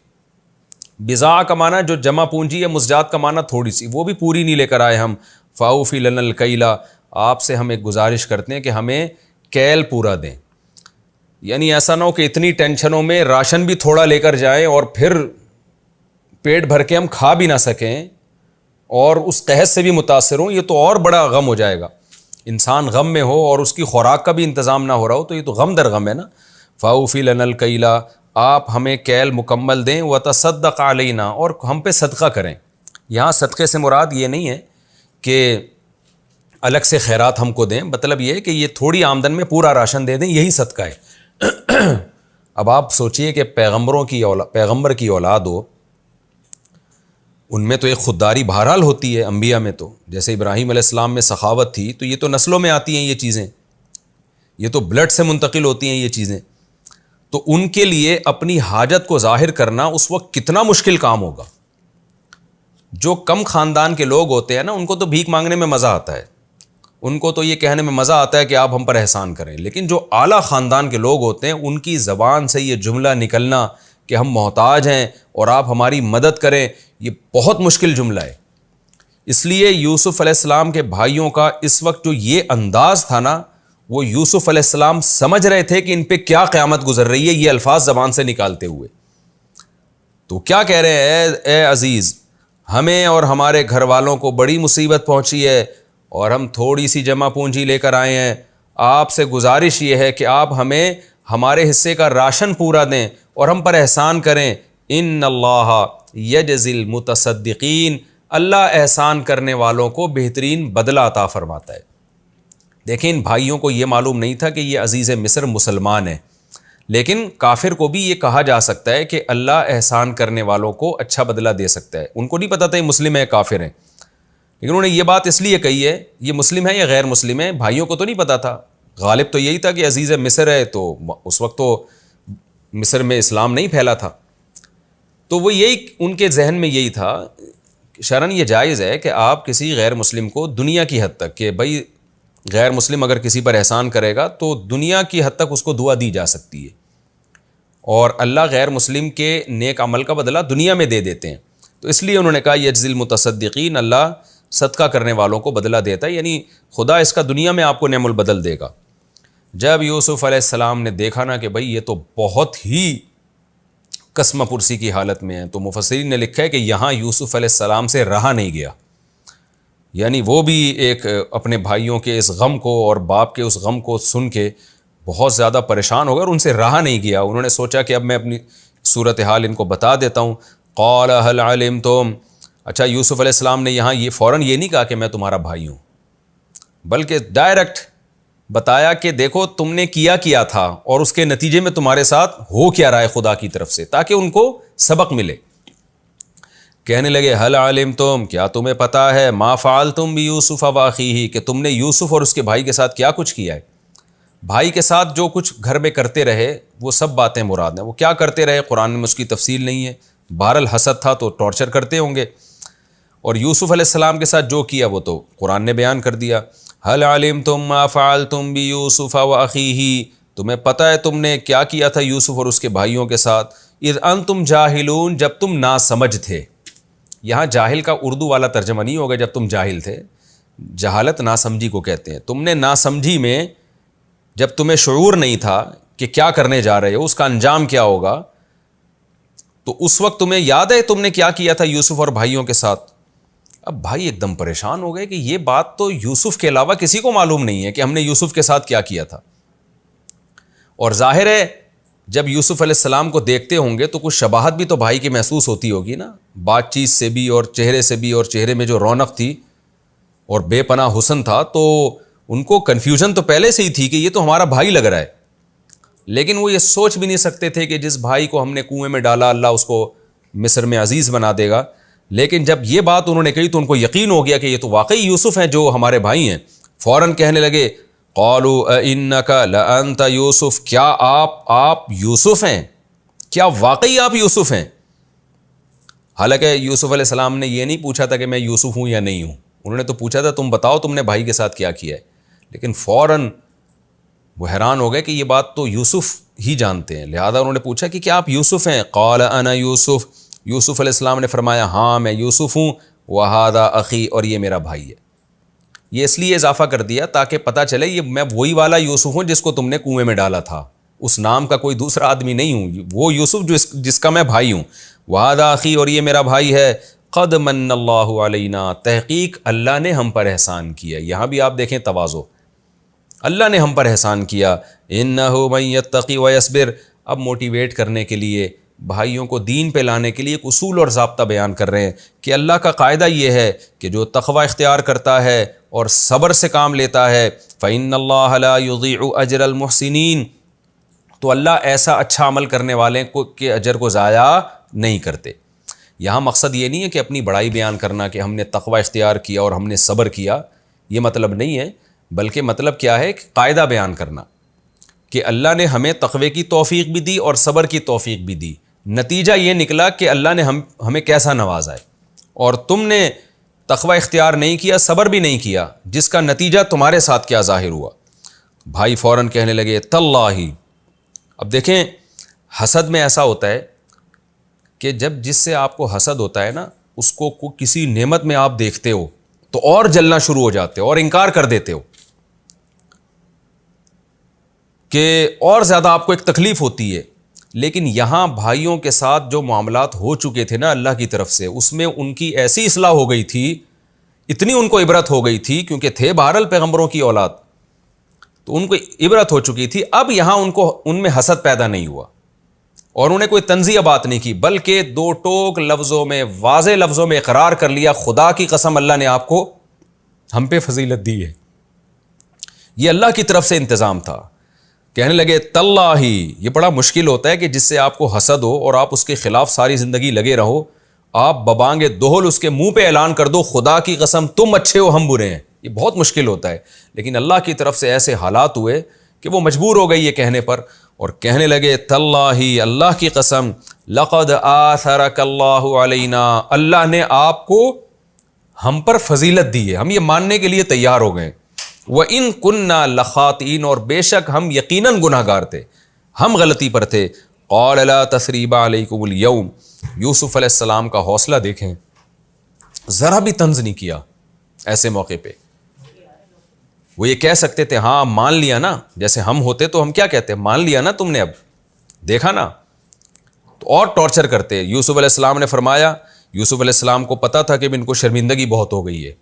بضاع کا معنی جو جمع پونجی ہے, مزجات کا معنی تھوڑی سی, وہ بھی پوری نہیں لے کر آئے ہم. فاوفی لنا الکیلا, آپ سے ہم ایک گزارش کرتے ہیں کہ ہمیں کیل پورا دیں. یعنی ایسا نہ ہو کہ اتنی ٹینشنوں میں راشن بھی تھوڑا لے کر جائیں اور پھر پیٹ بھر کے ہم کھا بھی نہ سکیں اور اس قحط سے بھی متاثر ہوں, یہ تو اور بڑا غم ہو جائے گا. انسان غم میں ہو اور اس کی خوراک کا بھی انتظام نہ ہو رہا ہو تو یہ تو غم در غم ہے نا. فاوفی لنا الکیلا, آپ ہمیں کیل مکمل دیں. وتصدق علینا, اور ہم پہ صدقہ کریں. یہاں صدقے سے مراد یہ نہیں ہے کہ الگ سے خیرات ہم کو دیں, مطلب یہ ہے کہ یہ تھوڑی آمدن میں پورا راشن دے دیں, یہی صدقہ ہے. اب آپ سوچئے کہ پیغمبر کی اولاد ہو, ان میں تو ایک خودداری بہرحال ہوتی ہے, انبیاء میں تو جیسے ابراہیم علیہ السلام میں سخاوت تھی, تو یہ تو نسلوں میں آتی ہیں یہ چیزیں, یہ تو بلڈ سے منتقل ہوتی ہیں یہ چیزیں. تو ان کے لیے اپنی حاجت کو ظاہر کرنا اس وقت کتنا مشکل کام ہوگا. جو کم خاندان کے لوگ ہوتے ہیں نا, ان کو تو بھیک مانگنے میں مزہ آتا ہے, ان کو تو یہ کہنے میں مزہ آتا ہے کہ آپ ہم پر احسان کریں. لیکن جو اعلیٰ خاندان کے لوگ ہوتے ہیں, ان کی زبان سے یہ جملہ نکلنا کہ ہم محتاج ہیں اور آپ ہماری مدد کریں, یہ بہت مشکل جملہ ہے. اس لیے یوسف علیہ السلام کے بھائیوں کا اس وقت جو یہ انداز تھا نا, وہ یوسف علیہ السلام سمجھ رہے تھے کہ ان پہ کیا قیامت گزر رہی ہے یہ الفاظ زبان سے نکالتے ہوئے. تو کیا کہہ رہے ہیں, اے عزیز, ہمیں اور ہمارے گھر والوں کو بڑی مصیبت پہنچی ہے اور ہم تھوڑی سی جمع پونجی لے کر آئے ہیں. آپ سے گزارش یہ ہے کہ آپ ہمیں ہمارے حصے کا راشن پورا دیں اور ہم پر احسان کریں. ان اللہ یجزی المتصدقین, اللہ احسان کرنے والوں کو بہترین بدلہ عطا فرماتا ہے. دیکھیں ان بھائیوں کو یہ معلوم نہیں تھا کہ یہ عزیز مصر مسلمان ہے, لیکن کافر کو بھی یہ کہا جا سکتا ہے کہ اللہ احسان کرنے والوں کو اچھا بدلہ دے سکتا ہے. ان کو نہیں پتہ تھا یہ مسلم ہے کافر ہیں, لیکن انہوں نے یہ بات اس لیے کہی ہے، یہ مسلم ہے یا غیر مسلم ہے، بھائیوں کو تو نہیں پتا تھا، غالب تو یہی تھا کہ عزیز مصر ہے، تو اس وقت تو مصر میں اسلام نہیں پھیلا تھا، تو وہ یہی ان کے ذہن میں یہی تھا. شرعاً یہ جائز ہے کہ آپ کسی غیر مسلم کو دنیا کی حد تک، کہ بھائی غیر مسلم اگر کسی پر احسان کرے گا تو دنیا کی حد تک اس کو دعا دی جا سکتی ہے، اور اللہ غیر مسلم کے نیک عمل کا بدلہ دنیا میں دے دیتے ہیں. تو اس لیے انہوں نے کہا یجزی المتصدقین، اللہ صدقہ کرنے والوں کو بدلہ دیتا ہے، یعنی خدا اس کا دنیا میں آپ کو نعم البدل دے گا. جب یوسف علیہ السلام نے دیکھا نا کہ بھئی یہ تو بہت ہی قسم پرسی کی حالت میں ہے، تو مفسرین نے لکھا ہے کہ یہاں یوسف علیہ السلام سے رہا نہیں گیا، یعنی وہ بھی ایک اپنے بھائیوں کے اس غم کو اور باپ کے اس غم کو سن کے بہت زیادہ پریشان ہو گئے اور ان سے رہا نہیں گیا. انہوں نے سوچا کہ اب میں اپنی صورتحال ان کو بتا دیتا ہوں. قال هل علمتم، اچھا یوسف علیہ السلام نے یہاں یہ فوراً یہ نہیں کہا کہ میں تمہارا بھائی ہوں، بلکہ ڈائریکٹ بتایا کہ دیکھو تم نے کیا تھا اور اس کے نتیجے میں تمہارے ساتھ ہو کیا رہا ہے خدا کی طرف سے، تاکہ ان کو سبق ملے. کہنے لگے حل علمتم، کیا تمہیں پتہ ہے ما فعلتم بیوسف واخیہ، کہ تم نے یوسف اور اس کے بھائی کے ساتھ کیا کچھ کیا ہے. بھائی کے ساتھ جو کچھ گھر میں کرتے رہے وہ سب باتیں مراد ہیں. وہ کیا کرتے رہے قرآن میں اس کی تفصیل نہیں ہے، بہرحال حسد تھا تو ٹارچر کرتے ہوں گے. اور یوسف علیہ السلام کے ساتھ جو کیا وہ تو قرآن نے بیان کر دیا. حل علمتم ما فعلتم بیوسف واخیہ، تمہیں پتہ ہے تم نے کیا کیا تھا یوسف اور اس کے بھائیوں کے ساتھ. اذ انتم جاہلون، جب تم ناسمجھ تھے. یہاں جاہل کا اردو والا ترجمہ نہیں ہوگا جب تم جاہل تھے، جہالت ناسمجھی کو کہتے ہیں. تم نے ناسمجھی میں جب تمہیں شعور نہیں تھا کہ کیا کرنے جا رہے ہو، اس کا انجام کیا ہوگا، تو اس وقت تمہیں یاد ہے تم نے کیا کیا تھا یوسف اور بھائیوں کے ساتھ. اب بھائی ایک دم پریشان ہو گئے کہ یہ بات تو یوسف کے علاوہ کسی کو معلوم نہیں ہے کہ ہم نے یوسف کے ساتھ کیا کیا تھا. اور ظاہر ہے جب یوسف علیہ السلام کو دیکھتے ہوں گے تو کچھ شباہت بھی تو بھائی کی محسوس ہوتی ہوگی نا، بات چیت سے بھی اور چہرے سے بھی، اور چہرے میں جو رونق تھی اور بے پناہ حسن تھا، تو ان کو کنفیوژن تو پہلے سے ہی تھی کہ یہ تو ہمارا بھائی لگ رہا ہے. لیکن وہ یہ سوچ بھی نہیں سکتے تھے کہ جس بھائی کو ہم نے کنویں میں ڈالا اللہ اس کو مصر میں عزیز بنا دے گا. لیکن جب یہ بات انہوں نے کہی تو ان کو یقین ہو گیا کہ یہ تو واقعی یوسف ہیں جو ہمارے بھائی ہیں. فوراً کہنے لگے قالوا اِنَّكَ لَأَنْتَ یوسف، کیا آپ یوسف ہیں، کیا واقعی آپ یوسف ہیں. حالانکہ یوسف علیہ السلام نے یہ نہیں پوچھا تھا کہ میں یوسف ہوں یا نہیں ہوں، انہوں نے تو پوچھا تھا تم بتاؤ تم نے بھائی کے ساتھ کیا کیا ہے. لیکن فوراً وہ حیران ہو گئے کہ یہ بات تو یوسف ہی جانتے ہیں، لہذا انہوں نے پوچھا کہ کیا آپ یوسف ہیں. قال انا یوسف، یوسف علیہ السلام نے فرمایا ہاں میں یوسف ہوں، وہذا اخی، اور یہ میرا بھائی ہے. یہ اس لیے اضافہ کر دیا تاکہ پتہ چلے یہ میں وہی والا یوسف ہوں جس کو تم نے کنویں میں ڈالا تھا، اس نام کا کوئی دوسرا آدمی نہیں ہوں، وہ یوسف جس کا میں بھائی ہوں. وہذا اخی، اور یہ میرا بھائی ہے. قد من اللہ علینا، تحقیق اللہ نے ہم پر احسان کیا. یہاں بھی آپ دیکھیں تواضع، اللہ نے ہم پر احسان کیا. انہ من یتقی ویصبر، اب موٹیویٹ کرنے کے لیے بھائیوں کو دین پہ لانے کے لیے ایک اصول اور ضابطہ بیان کر رہے ہیں کہ اللہ کا قاعدہ یہ ہے کہ جو تقوی اختیار کرتا ہے اور صبر سے کام لیتا ہے فإن اللہ لا یضیع اجر المحسنین، تو اللہ ایسا اچھا عمل کرنے والے کو کے اجر کو ضائع نہیں کرتے. یہاں مقصد یہ نہیں ہے کہ اپنی بڑائی بیان کرنا کہ ہم نے تقوی اختیار کیا اور ہم نے صبر کیا، یہ مطلب نہیں ہے، بلکہ مطلب کیا ہے کہ قاعدہ بیان کرنا کہ اللہ نے ہمیں تقوی کی توفیق بھی دی اور صبر کی توفیق بھی دی. نتیجہ یہ نکلا کہ اللہ نے ہمیں کیسا نوازا ہے، اور تم نے تقوی اختیار نہیں کیا، صبر بھی نہیں کیا، جس کا نتیجہ تمہارے ساتھ کیا ظاہر ہوا. بھائی فوراً کہنے لگے تاللہ. اب دیکھیں حسد میں ایسا ہوتا ہے کہ جب جس سے آپ کو حسد ہوتا ہے نا، اس کو کسی نعمت میں آپ دیکھتے ہو تو اور جلنا شروع ہو جاتے ہو اور انکار کر دیتے ہو کہ اور زیادہ آپ کو ایک تکلیف ہوتی ہے. لیکن یہاں بھائیوں کے ساتھ جو معاملات ہو چکے تھے نا اللہ کی طرف سے، اس میں ان کی ایسی اصلاح ہو گئی تھی، اتنی ان کو عبرت ہو گئی تھی، کیونکہ تھے بہرحال پیغمبروں کی اولاد، تو ان کو عبرت ہو چکی تھی. اب یہاں ان میں حسد پیدا نہیں ہوا اور انہیں کوئی تنزیہ بات نہیں کی، بلکہ دو ٹوک لفظوں میں، واضح لفظوں میں اقرار کر لیا خدا کی قسم اللہ نے آپ کو ہم پہ فضیلت دی ہے، یہ اللہ کی طرف سے انتظام تھا. کہنے لگے تاللہ. یہ بڑا مشکل ہوتا ہے کہ جس سے آپ کو حسد ہو اور آپ اس کے خلاف ساری زندگی لگے رہو، آپ ببانگ دہل اس کے منہ پہ اعلان کر دو خدا کی قسم تم اچھے ہو ہم برے ہیں. یہ بہت مشکل ہوتا ہے, لیکن اللہ کی طرف سے ایسے حالات ہوئے کہ وہ مجبور ہو گئی یہ کہنے پر, اور کہنے لگے تاللہ اللہ کی قسم لقد آثرک اللہ علینا, اللہ نے آپ کو ہم پر فضیلت دی ہے, ہم یہ ماننے کے لیے تیار ہو گئے. وَإِن كُنَّا لَخَاطِئِينَ, اور بے شک ہم یقیناً گناہ گار تھے, ہم غلطی پر تھے. قَالَ لَا تَثْرِيبَ عَلَيْكُمُ الْيَوْمَ, یوسف علیہ السلام کا حوصلہ دیکھیں, ذرا بھی طنز نہیں کیا ایسے موقع پہ. وہ یہ کہہ سکتے تھے ہاں مان لیا نا, جیسے ہم ہوتے تو ہم کیا کہتے, مان لیا نا تم نے, اب دیکھا نا, تو اور ٹارچر کرتے. یوسف علیہ السلام نے فرمایا, یوسف علیہ السلام کو پتا تھا کہ ان کو شرمندگی بہت ہو گئی ہے,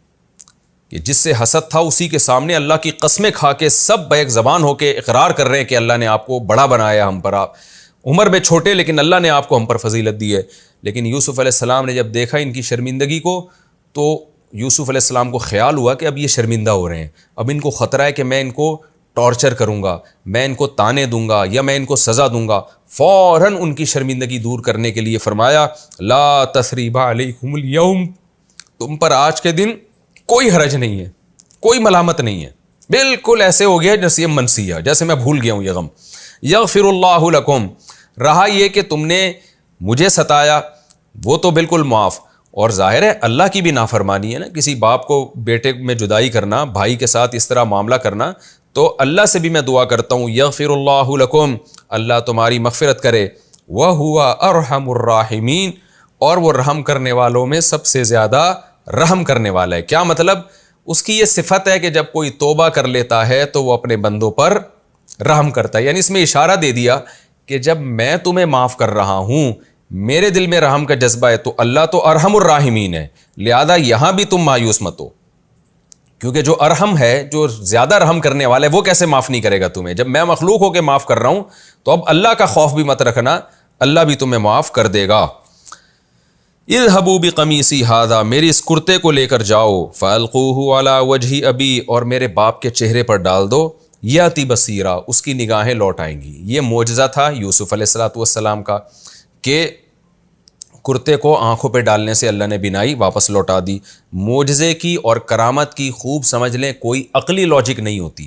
کہ جس سے حسد تھا اسی کے سامنے اللہ کی قسمیں کھا کے سب بیک زبان ہو کے اقرار کر رہے ہیں کہ اللہ نے آپ کو بڑا بنایا ہم پر, آپ عمر میں چھوٹے لیکن اللہ نے آپ کو ہم پر فضیلت دی ہے. لیکن یوسف علیہ السلام نے جب دیکھا ان کی شرمندگی کو, تو یوسف علیہ السلام کو خیال ہوا کہ اب یہ شرمندہ ہو رہے ہیں, اب ان کو خطرہ ہے کہ میں ان کو ٹارچر کروں گا, میں ان کو تانے دوں گا یا میں ان کو سزا دوں گا. فوراً ان کی شرمندگی دور کرنے کے لیے فرمایا لا تثریب علیکم اليوم, تم پر آج کے دن کوئی حرج نہیں ہے, کوئی ملامت نہیں ہے. بالکل ایسے ہو گیا جیسے منسیہ, جیسے میں بھول گیا ہوں یہ غم. یغفر اللہ لکم, رہا یہ کہ تم نے مجھے ستایا وہ تو بالکل معاف, اور ظاہر ہے اللہ کی بھی نافرمانی ہے نا, کسی باپ کو بیٹے میں جدائی کرنا, بھائی کے ساتھ اس طرح معاملہ کرنا, تو اللہ سے بھی میں دعا کرتا ہوں یغفر اللہ لکم, اللہ تمہاری مغفرت کرے. وَهُوَ أَرْحَمُ الرَّاحِمِينَ, اور وہ رحم کرنے والوں میں سب سے زیادہ رحم کرنے والا ہے. کیا مطلب, اس کی یہ صفت ہے کہ جب کوئی توبہ کر لیتا ہے تو وہ اپنے بندوں پر رحم کرتا ہے. یعنی اس میں اشارہ دے دیا کہ جب میں تمہیں معاف کر رہا ہوں, میرے دل میں رحم کا جذبہ ہے, تو اللہ تو ارحم الراحمین ہے, لہذا یہاں بھی تم مایوس مت ہو, کیونکہ جو ارحم ہے, جو زیادہ رحم کرنے والا ہے, وہ کیسے معاف نہیں کرے گا تمہیں. جب میں مخلوق ہو کے معاف کر رہا ہوں تو اب اللہ کا خوف بھی مت رکھنا, اللہ بھی تمہیں معاف کر دے گا. اذهبوا بقمیصی ھذا, میری اس کرتے کو لے کر جاؤ, فالقوہ علی وجہ ابی, اور میرے باپ کے چہرے پر ڈال دو, یاتی بصیرا, اس کی نگاہیں لوٹ آئیں گی. یہ معجزہ تھا یوسف علیہ السلام کا کہ کرتے کو آنکھوں پہ ڈالنے سے اللہ نے بینائی واپس لوٹا دی. معجزے کی اور کرامت کی خوب سمجھ لیں کوئی عقلی لاجک نہیں ہوتی.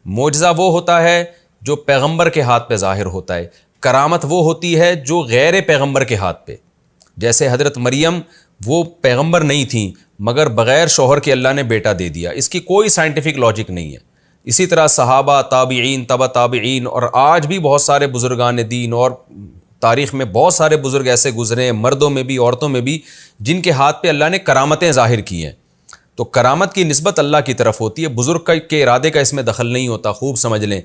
معجزہ وہ ہوتا ہے جو پیغمبر کے ہاتھ پہ ظاہر ہوتا ہے, کرامت وہ ہوتی ہے جو غیر پیغمبر کے ہاتھ پہ. جیسے حضرت مریم, وہ پیغمبر نہیں تھیں مگر بغیر شوہر کے اللہ نے بیٹا دے دیا, اس کی کوئی سائنٹیفک لاجک نہیں ہے. اسی طرح صحابہ, تابعین, تبع تابعین, اور آج بھی بہت سارے بزرگان دین اور تاریخ میں بہت سارے بزرگ ایسے گزرے ہیں, مردوں میں بھی عورتوں میں بھی, جن کے ہاتھ پہ اللہ نے کرامتیں ظاہر کی ہیں. تو کرامت کی نسبت اللہ کی طرف ہوتی ہے, بزرگ کے ارادے کا اس میں دخل نہیں ہوتا, خوب سمجھ لیں.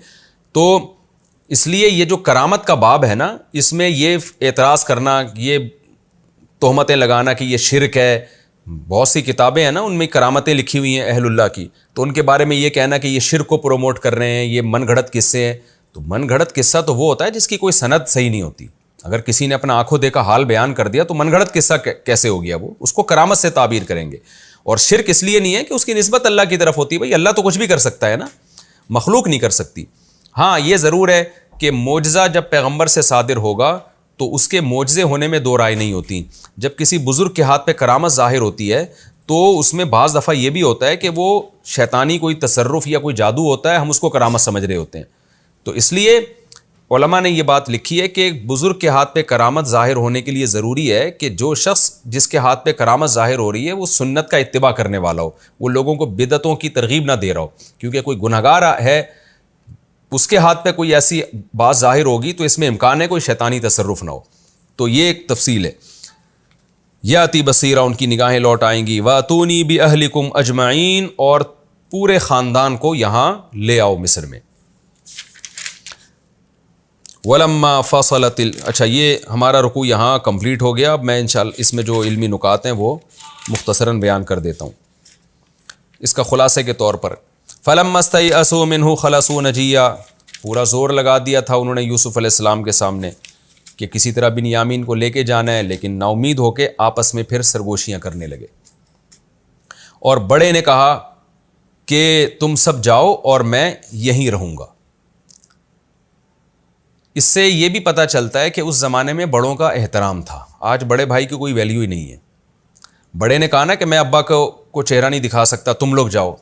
تو اس لیے یہ جو کرامت کا باب ہے نا, اس میں یہ اعتراض کرنا, یہ تہمتیں لگانا کہ یہ شرک ہے, بہت سی کتابیں ہیں نا ان میں کرامتیں لکھی ہوئی ہیں اہل اللہ کی, تو ان کے بارے میں یہ کہنا کہ یہ شرک کو پروموٹ کر رہے ہیں, یہ من گھڑت قصے ہیں. تو من گھڑت قصہ تو وہ ہوتا ہے جس کی کوئی سند صحیح نہیں ہوتی. اگر کسی نے اپنا آنکھوں دیکھا حال بیان کر دیا تو من گھڑت قصہ کیسے ہو گیا, وہ اس کو کرامت سے تعبیر کریں گے. اور شرک اس لیے نہیں ہے کہ اس کی نسبت اللہ کی طرف ہوتی ہے, بھائی اللہ تو کچھ بھی کر سکتا ہے نا, مخلوق نہیں کر سکتی. ہاں یہ ضرور ہے کہ معجزہ جب پیغمبر سے صادر ہوگا تو اس کے معجزے ہونے میں دو رائے نہیں ہوتی. جب کسی بزرگ کے ہاتھ پہ کرامت ظاہر ہوتی ہے تو اس میں بعض دفعہ یہ بھی ہوتا ہے کہ وہ شیطانی کوئی تصرف یا کوئی جادو ہوتا ہے, ہم اس کو کرامت سمجھ رہے ہوتے ہیں. تو اس لیے علماء نے یہ بات لکھی ہے کہ ایک بزرگ کے ہاتھ پہ کرامت ظاہر ہونے کے لیے ضروری ہے کہ جو شخص جس کے ہاتھ پہ کرامت ظاہر ہو رہی ہے وہ سنت کا اتباع کرنے والا ہو, وہ لوگوں کو بدعتوں کی ترغیب نہ دے رہا ہو. کیونکہ کوئی گنہگار ہے, اس کے ہاتھ پہ کوئی ایسی بات ظاہر ہوگی تو اس میں امکان ہے کوئی شیطانی تصرف نہ ہو. تو یہ ایک تفصیل ہے. یاتی بصیرہ, ان کی نگاہیں لوٹ آئیں گی. واتونی باہلکم اجمعین, اور پورے خاندان کو یہاں لے آؤ مصر میں. ولما فصلت اچھا یہ ہمارا رکوع یہاں کمپلیٹ ہو گیا. اب میں انشاءاللہ اس میں جو علمی نکات ہیں وہ مختصراً بیان کر دیتا ہوں. اس کا خلاصے کے طور پر فلما استيئسوا منه خلصوا نجيا, پورا زور لگا دیا تھا انہوں نے یوسف علیہ السلام کے سامنے کہ کسی طرح بنیامین کو لے کے جانا ہے, لیکن نا امید ہو کے آپس میں پھر سرگوشیاں کرنے لگے. اور بڑے نے کہا کہ تم سب جاؤ اور میں یہیں رہوں گا. اس سے یہ بھی پتہ چلتا ہے کہ اس زمانے میں بڑوں کا احترام تھا. آج بڑے بھائی کی کوئی ویلیو ہی نہیں ہے. بڑے نے کہا نا کہ میں ابا کو چہرہ نہیں دکھا سکتا, تم لوگ جاؤ.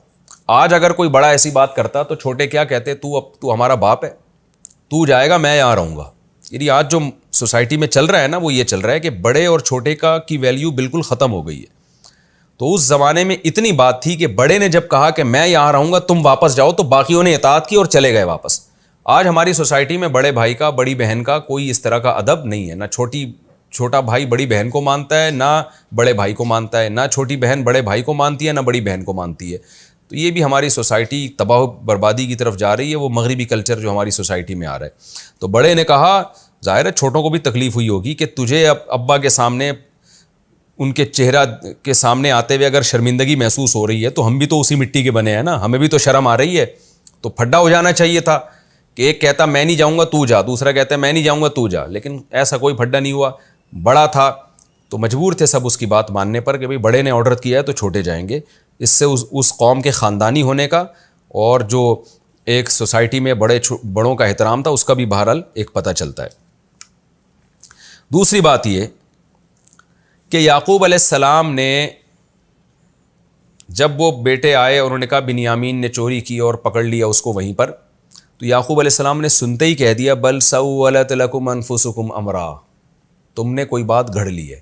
آج اگر کوئی بڑا ایسی بات کرتا تو چھوٹے کیا کہتے, تو ہمارا باپ ہے, تو جائے گا, میں یہاں رہوں گا. یعنی آج جو سوسائٹی میں چل رہا ہے نا وہ یہ چل رہا ہے کہ بڑے اور چھوٹے کی ویلیو بالکل ختم ہو گئی ہے. تو اس زمانے میں اتنی بات تھی کہ بڑے نے جب کہا کہ میں یہاں رہوں گا, تم واپس جاؤ, تو باقیوں نے اطاعت کی اور چلے گئے واپس. آج ہماری سوسائٹی میں بڑے بھائی کا, بڑی بہن کا کوئی اس طرح کا ادب نہیں ہے. نہ چھوٹا بھائی بڑی بہن کو مانتا ہے, نہ بڑے بھائی کو مانتا ہے, نہ چھوٹی بہن بڑے بھائی کو مانتی ہے, نہ بڑی بہن کو مانتی ہے. تو یہ بھی ہماری سوسائٹی تباہ بربادی کی طرف جا رہی ہے, وہ مغربی کلچر جو ہماری سوسائٹی میں آ رہا ہے. تو بڑے نے کہا, ظاہر ہے چھوٹوں کو بھی تکلیف ہوئی ہوگی کہ تجھے ابا کے سامنے, ان کے چہرہ کے سامنے آتے ہوئے اگر شرمندگی محسوس ہو رہی ہے, تو ہم بھی تو اسی مٹی کے بنے ہیں نا, ہمیں بھی تو شرم آ رہی ہے. تو پھڈا ہو جانا چاہیے تھا کہ ایک کہتا میں نہیں جاؤں گا تو جا, دوسرا کہتا ہے میں نہیں جاؤں گا تو جا. لیکن ایسا کوئی پھڈا نہیں ہوا. بڑا تھا تو مجبور تھے سب اس کی بات ماننے پر کہ بھئی بڑے نے آرڈر کیا ہے تو چھوٹے جائیں گے. اس سے اس قوم کے خاندانی ہونے کا اور جو ایک سوسائٹی میں بڑوں کا احترام تھا اس کا بھی بہرحال ایک پتہ چلتا ہے. دوسری بات یہ کہ یعقوب علیہ السلام نے جب وہ بیٹے آئے اور انہوں نے کہا بنیامین نے چوری کی اور پکڑ لیا اس کو وہیں پر, تو یعقوب علیہ السلام نے سنتے ہی کہہ دیا بل سولت لکم انفسکم امرا, تم نے کوئی بات گھڑ لی ہے.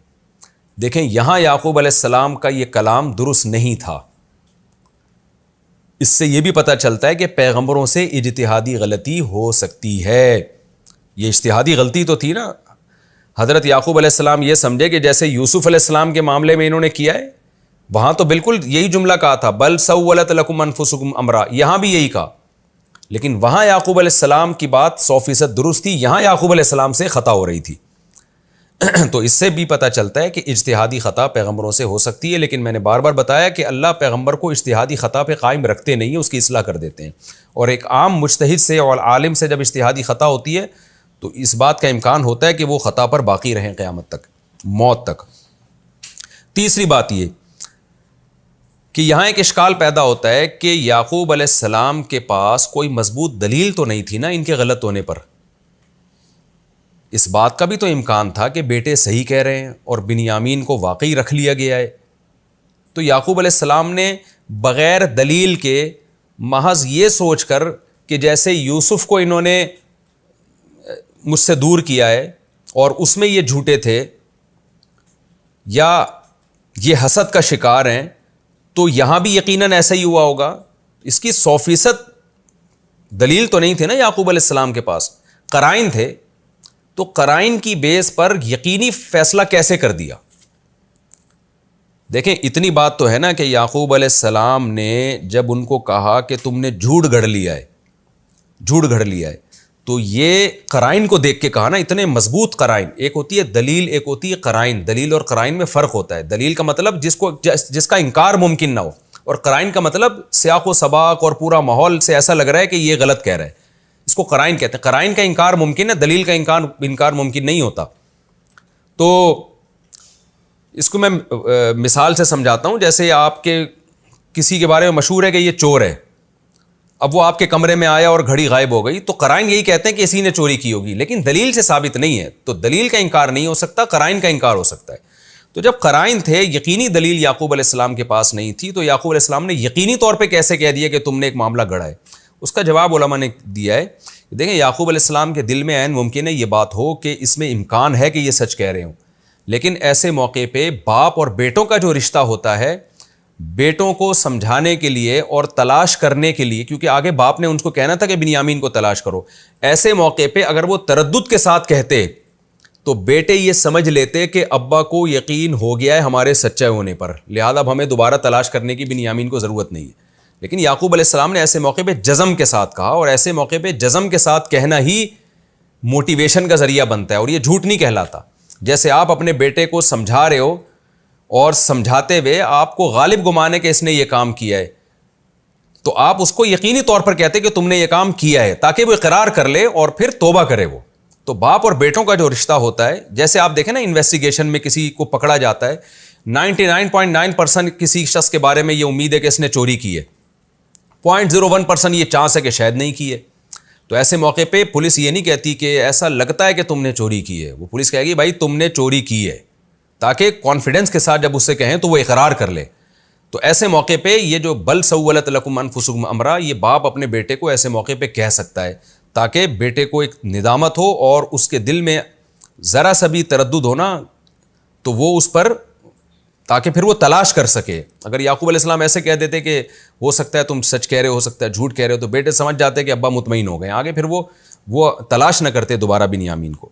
دیکھیں یہاں یعقوب علیہ السلام کا یہ کلام درست نہیں تھا. اس سے یہ بھی پتہ چلتا ہے کہ پیغمبروں سے اجتہادی غلطی ہو سکتی ہے. یہ اجتہادی غلطی تو تھی نا. حضرت یعقوب علیہ السلام یہ سمجھے کہ جیسے یوسف علیہ السلام کے معاملے میں انہوں نے کیا ہے, وہاں تو بالکل یہی جملہ کہا تھا بل سولت لکم انفسکم امرا, یہاں بھی یہی کہا. لیکن وہاں یعقوب علیہ السلام کی بات 100% درست تھی, یہاں یعقوب علیہ السلام سے خطا ہو رہی تھی. تو اس سے بھی پتہ چلتا ہے کہ اجتہادی خطا پیغمبروں سے ہو سکتی ہے. لیکن میں نے بار بار بتایا کہ اللہ پیغمبر کو اجتہادی خطا پہ قائم رکھتے نہیں ہیں, اس کی اصلاح کر دیتے ہیں. اور ایک عام مجتہد سے اور عالم سے جب اجتہادی خطا ہوتی ہے تو اس بات کا امکان ہوتا ہے کہ وہ خطا پر باقی رہیں قیامت تک, موت تک. تیسری بات یہ کہ یہاں ایک اشکال پیدا ہوتا ہے کہ یعقوب علیہ السلام کے پاس کوئی مضبوط دلیل تو نہیں تھی نا ان کے غلط ہونے پر. اس بات کا بھی تو امکان تھا کہ بیٹے صحیح کہہ رہے ہیں اور بنیامین کو واقعی رکھ لیا گیا ہے. تو یعقوب علیہ السلام نے بغیر دلیل کے محض یہ سوچ کر کہ جیسے یوسف کو انہوں نے مجھ سے دور کیا ہے اور اس میں یہ جھوٹے تھے یا یہ حسد کا شکار ہیں, تو یہاں بھی یقیناً ایسا ہی ہوا ہوگا. اس کی 100% دلیل تو نہیں تھی نا یعقوب علیہ السلام کے پاس, قرائن تھے. تو قرائن کی بیس پر یقینی فیصلہ کیسے کر دیا؟ دیکھیں اتنی بات تو ہے نا کہ یعقوب علیہ السلام نے جب ان کو کہا کہ تم نے جھوٹ گھڑ لیا ہے, تو یہ قرائن کو دیکھ کے کہا نا, اتنے مضبوط قرائن. ایک ہوتی ہے دلیل, ایک ہوتی ہے قرائن. دلیل اور قرائن میں فرق ہوتا ہے. دلیل کا مطلب جس کا انکار ممکن نہ ہو, اور قرائن کا مطلب سیاق و سباق اور پورا ماحول سے ایسا لگ رہا ہے کہ یہ غلط کہہ رہا ہے. اس کو قرائن کہتے ہیں. قرائن کا انکار ممکن ہے, دلیل کا انکار ممکن نہیں ہوتا. تو اس کو میں مثال سے سمجھاتا ہوں. جیسے آپ کے کسی کے بارے میں مشہور ہے کہ یہ چور ہے, اب وہ آپ کے کمرے میں آیا اور گھڑی غائب ہو گئی, تو قرائن یہی کہتے ہیں کہ اسی نے چوری کی ہوگی, لیکن دلیل سے ثابت نہیں ہے. تو دلیل کا انکار نہیں ہو سکتا, قرائن کا انکار ہو سکتا ہے. تو جب قرائن تھے, یقینی دلیل یعقوب علیہ السلام کے پاس نہیں تھی, تو یعقوب علیہ السلام نے یقینی طور پہ کیسے کہہ دیا کہ تم نے ایک معاملہ گڑھا ہے؟ اس کا جواب علماء نے دیا ہے. دیکھیں یعقوب علیہ السلام کے دل میں عین ممکن ہے یہ بات ہو کہ اس میں امکان ہے کہ یہ سچ کہہ رہے ہوں, لیکن ایسے موقع پہ باپ اور بیٹوں کا جو رشتہ ہوتا ہے, بیٹوں کو سمجھانے کے لیے اور تلاش کرنے کے لیے, کیونکہ آگے باپ نے ان کو کہنا تھا کہ بنیامین کو تلاش کرو, ایسے موقع پہ اگر وہ تردد کے ساتھ کہتے تو بیٹے یہ سمجھ لیتے کہ ابا کو یقین ہو گیا ہے ہمارے سچے ہونے پر, لہذا اب ہمیں دوبارہ تلاش کرنے کی بنیامین کو ضرورت نہیں ہے. لیکن یعقوب علیہ السلام نے ایسے موقع پہ جزم کے ساتھ کہا, اور ایسے موقع پہ جزم کے ساتھ کہنا ہی موٹیویشن کا ذریعہ بنتا ہے, اور یہ جھوٹ نہیں کہلاتا. جیسے آپ اپنے بیٹے کو سمجھا رہے ہو اور سمجھاتے ہوئے آپ کو غالب گمانے کہ اس نے یہ کام کیا ہے, تو آپ اس کو یقینی طور پر کہتے کہ تم نے یہ کام کیا ہے, تاکہ وہ اقرار کر لے اور پھر توبہ کرے. وہ تو باپ اور بیٹوں کا جو رشتہ ہوتا ہے, جیسے آپ دیکھیں نا انویسٹیگیشن میں کسی کو پکڑا جاتا ہے, 99.9% کسی شخص کے بارے میں یہ امید ہے کہ اس نے چوری کی ہے, 0.01% یہ چانس ہے کہ شاید نہیں کی ہے. تو ایسے موقع پہ پولیس یہ نہیں کہتی کہ ایسا لگتا ہے کہ تم نے چوری کی ہے, وہ پولیس کہے گی بھائی تم نے چوری کی ہے. تاکہ کانفیڈنس کے ساتھ جب اس سے کہیں تو وہ اقرار کر لے. تو ایسے موقع پہ یہ جو بل سولت لکم انفسکم امرا، یہ باپ اپنے بیٹے کو ایسے موقع پہ کہہ سکتا ہے تاکہ بیٹے کو ایک ندامت ہو اور اس کے دل میں ذرا سا بھی تردد ہونا تو وہ اس پر، تاکہ پھر وہ تلاش کر سکے. اگر یعقوب علیہ السلام ایسے کہہ دیتے کہ ہو سکتا ہے تم سچ کہہ رہے ہو سکتا ہے جھوٹ کہہ رہے ہو، تو بیٹے سمجھ جاتے کہ ابا مطمئن ہو گئے، آگے پھر وہ تلاش نہ کرتے دوبارہ بنیامین کو.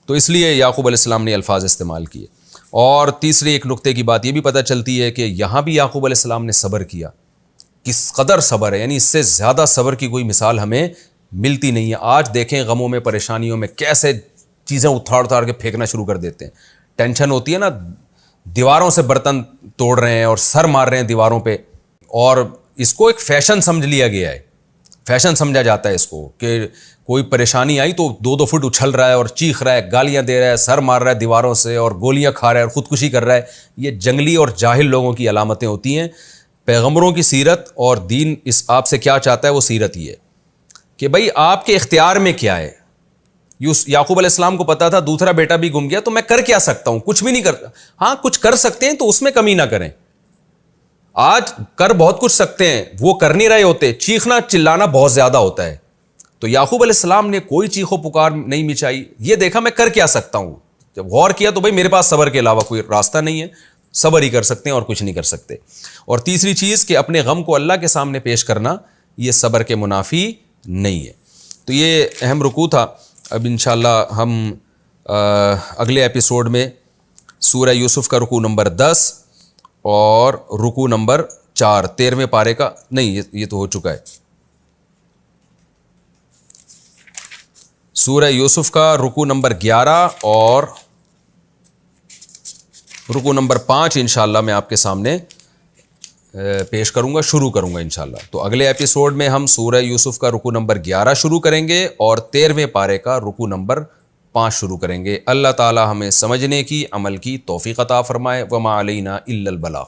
تو اس لیے یعقوب علیہ السلام نے الفاظ استعمال کیے. اور تیسری ایک نقطے کی بات یہ بھی پتہ چلتی ہے کہ یہاں بھی یعقوب علیہ السلام نے صبر کیا. کس قدر صبر ہے، یعنی اس سے زیادہ صبر کی کوئی مثال ہمیں ملتی نہیں ہے. آج دیکھیں غموں میں پریشانیوں میں کیسے چیزیں اٹھاڑ کے پھینکنا شروع کر دیتے ہیں. ٹینشن ہوتی ہے نا، دیواروں سے برتن توڑ رہے ہیں اور سر مار رہے ہیں دیواروں پہ، اور اس کو ایک فیشن سمجھ لیا گیا ہے، فیشن سمجھا جاتا ہے اس کو کہ کوئی پریشانی آئی تو 2 فٹ اچھل رہا ہے اور چیخ رہا ہے، گالیاں دے رہا ہے، سر مار رہا ہے دیواروں سے اور گولیاں کھا رہا ہے اور خودکشی کر رہا ہے. یہ جنگلی اور جاہل لوگوں کی علامتیں ہوتی ہیں. پیغمبروں کی سیرت اور دین اس آپ سے کیا چاہتا ہے، وہ سیرت یہ ہے کہ بھائی آپ کے اختیار میں کیا ہے. یعقوب علیہ السلام کو پتا تھا دوسرا بیٹا بھی گم گیا تو میں کر کیا سکتا ہوں، کچھ بھی نہیں کرتا. ہاں کچھ کر سکتے ہیں تو اس میں کمی نہ کریں. آج کر بہت کچھ سکتے ہیں، وہ کر نہیں رہے ہوتے، چیخنا چلانا بہت زیادہ ہوتا ہے. تو یعقوب علیہ السلام نے کوئی چیخو پکار نہیں مچائی، یہ دیکھا میں کر کیا سکتا ہوں. جب غور کیا تو بھائی میرے پاس صبر کے علاوہ کوئی راستہ نہیں ہے، صبر ہی کر سکتے ہیں اور کچھ نہیں کر سکتے. اور تیسری چیز کہ اپنے غم کو اللہ کے سامنے پیش کرنا یہ صبر کے منافی نہیں ہے. تو یہ اہم رکوع تھا. اب انشاءاللہ ہم اگلے ایپیسوڈ میں سورہ یوسف کا رکوع نمبر 10 اور رکوع نمبر 4 13ویں پارے کا، نہیں یہ تو ہو چکا ہے، سورہ یوسف کا رکوع نمبر 11 اور رکوع نمبر 5 انشاءاللہ میں آپ کے سامنے پیش کروں گا، شروع کروں گا انشاءاللہ. تو اگلے ایپیسوڈ میں ہم سورہ یوسف کا رکوع نمبر 11 شروع کریں گے اور 13ویں پارے کا رکوع نمبر 5 شروع کریں گے. اللہ تعالی ہمیں سمجھنے کی، عمل کی توفیق عطا فرمائے. وما علینا الا البلاغ.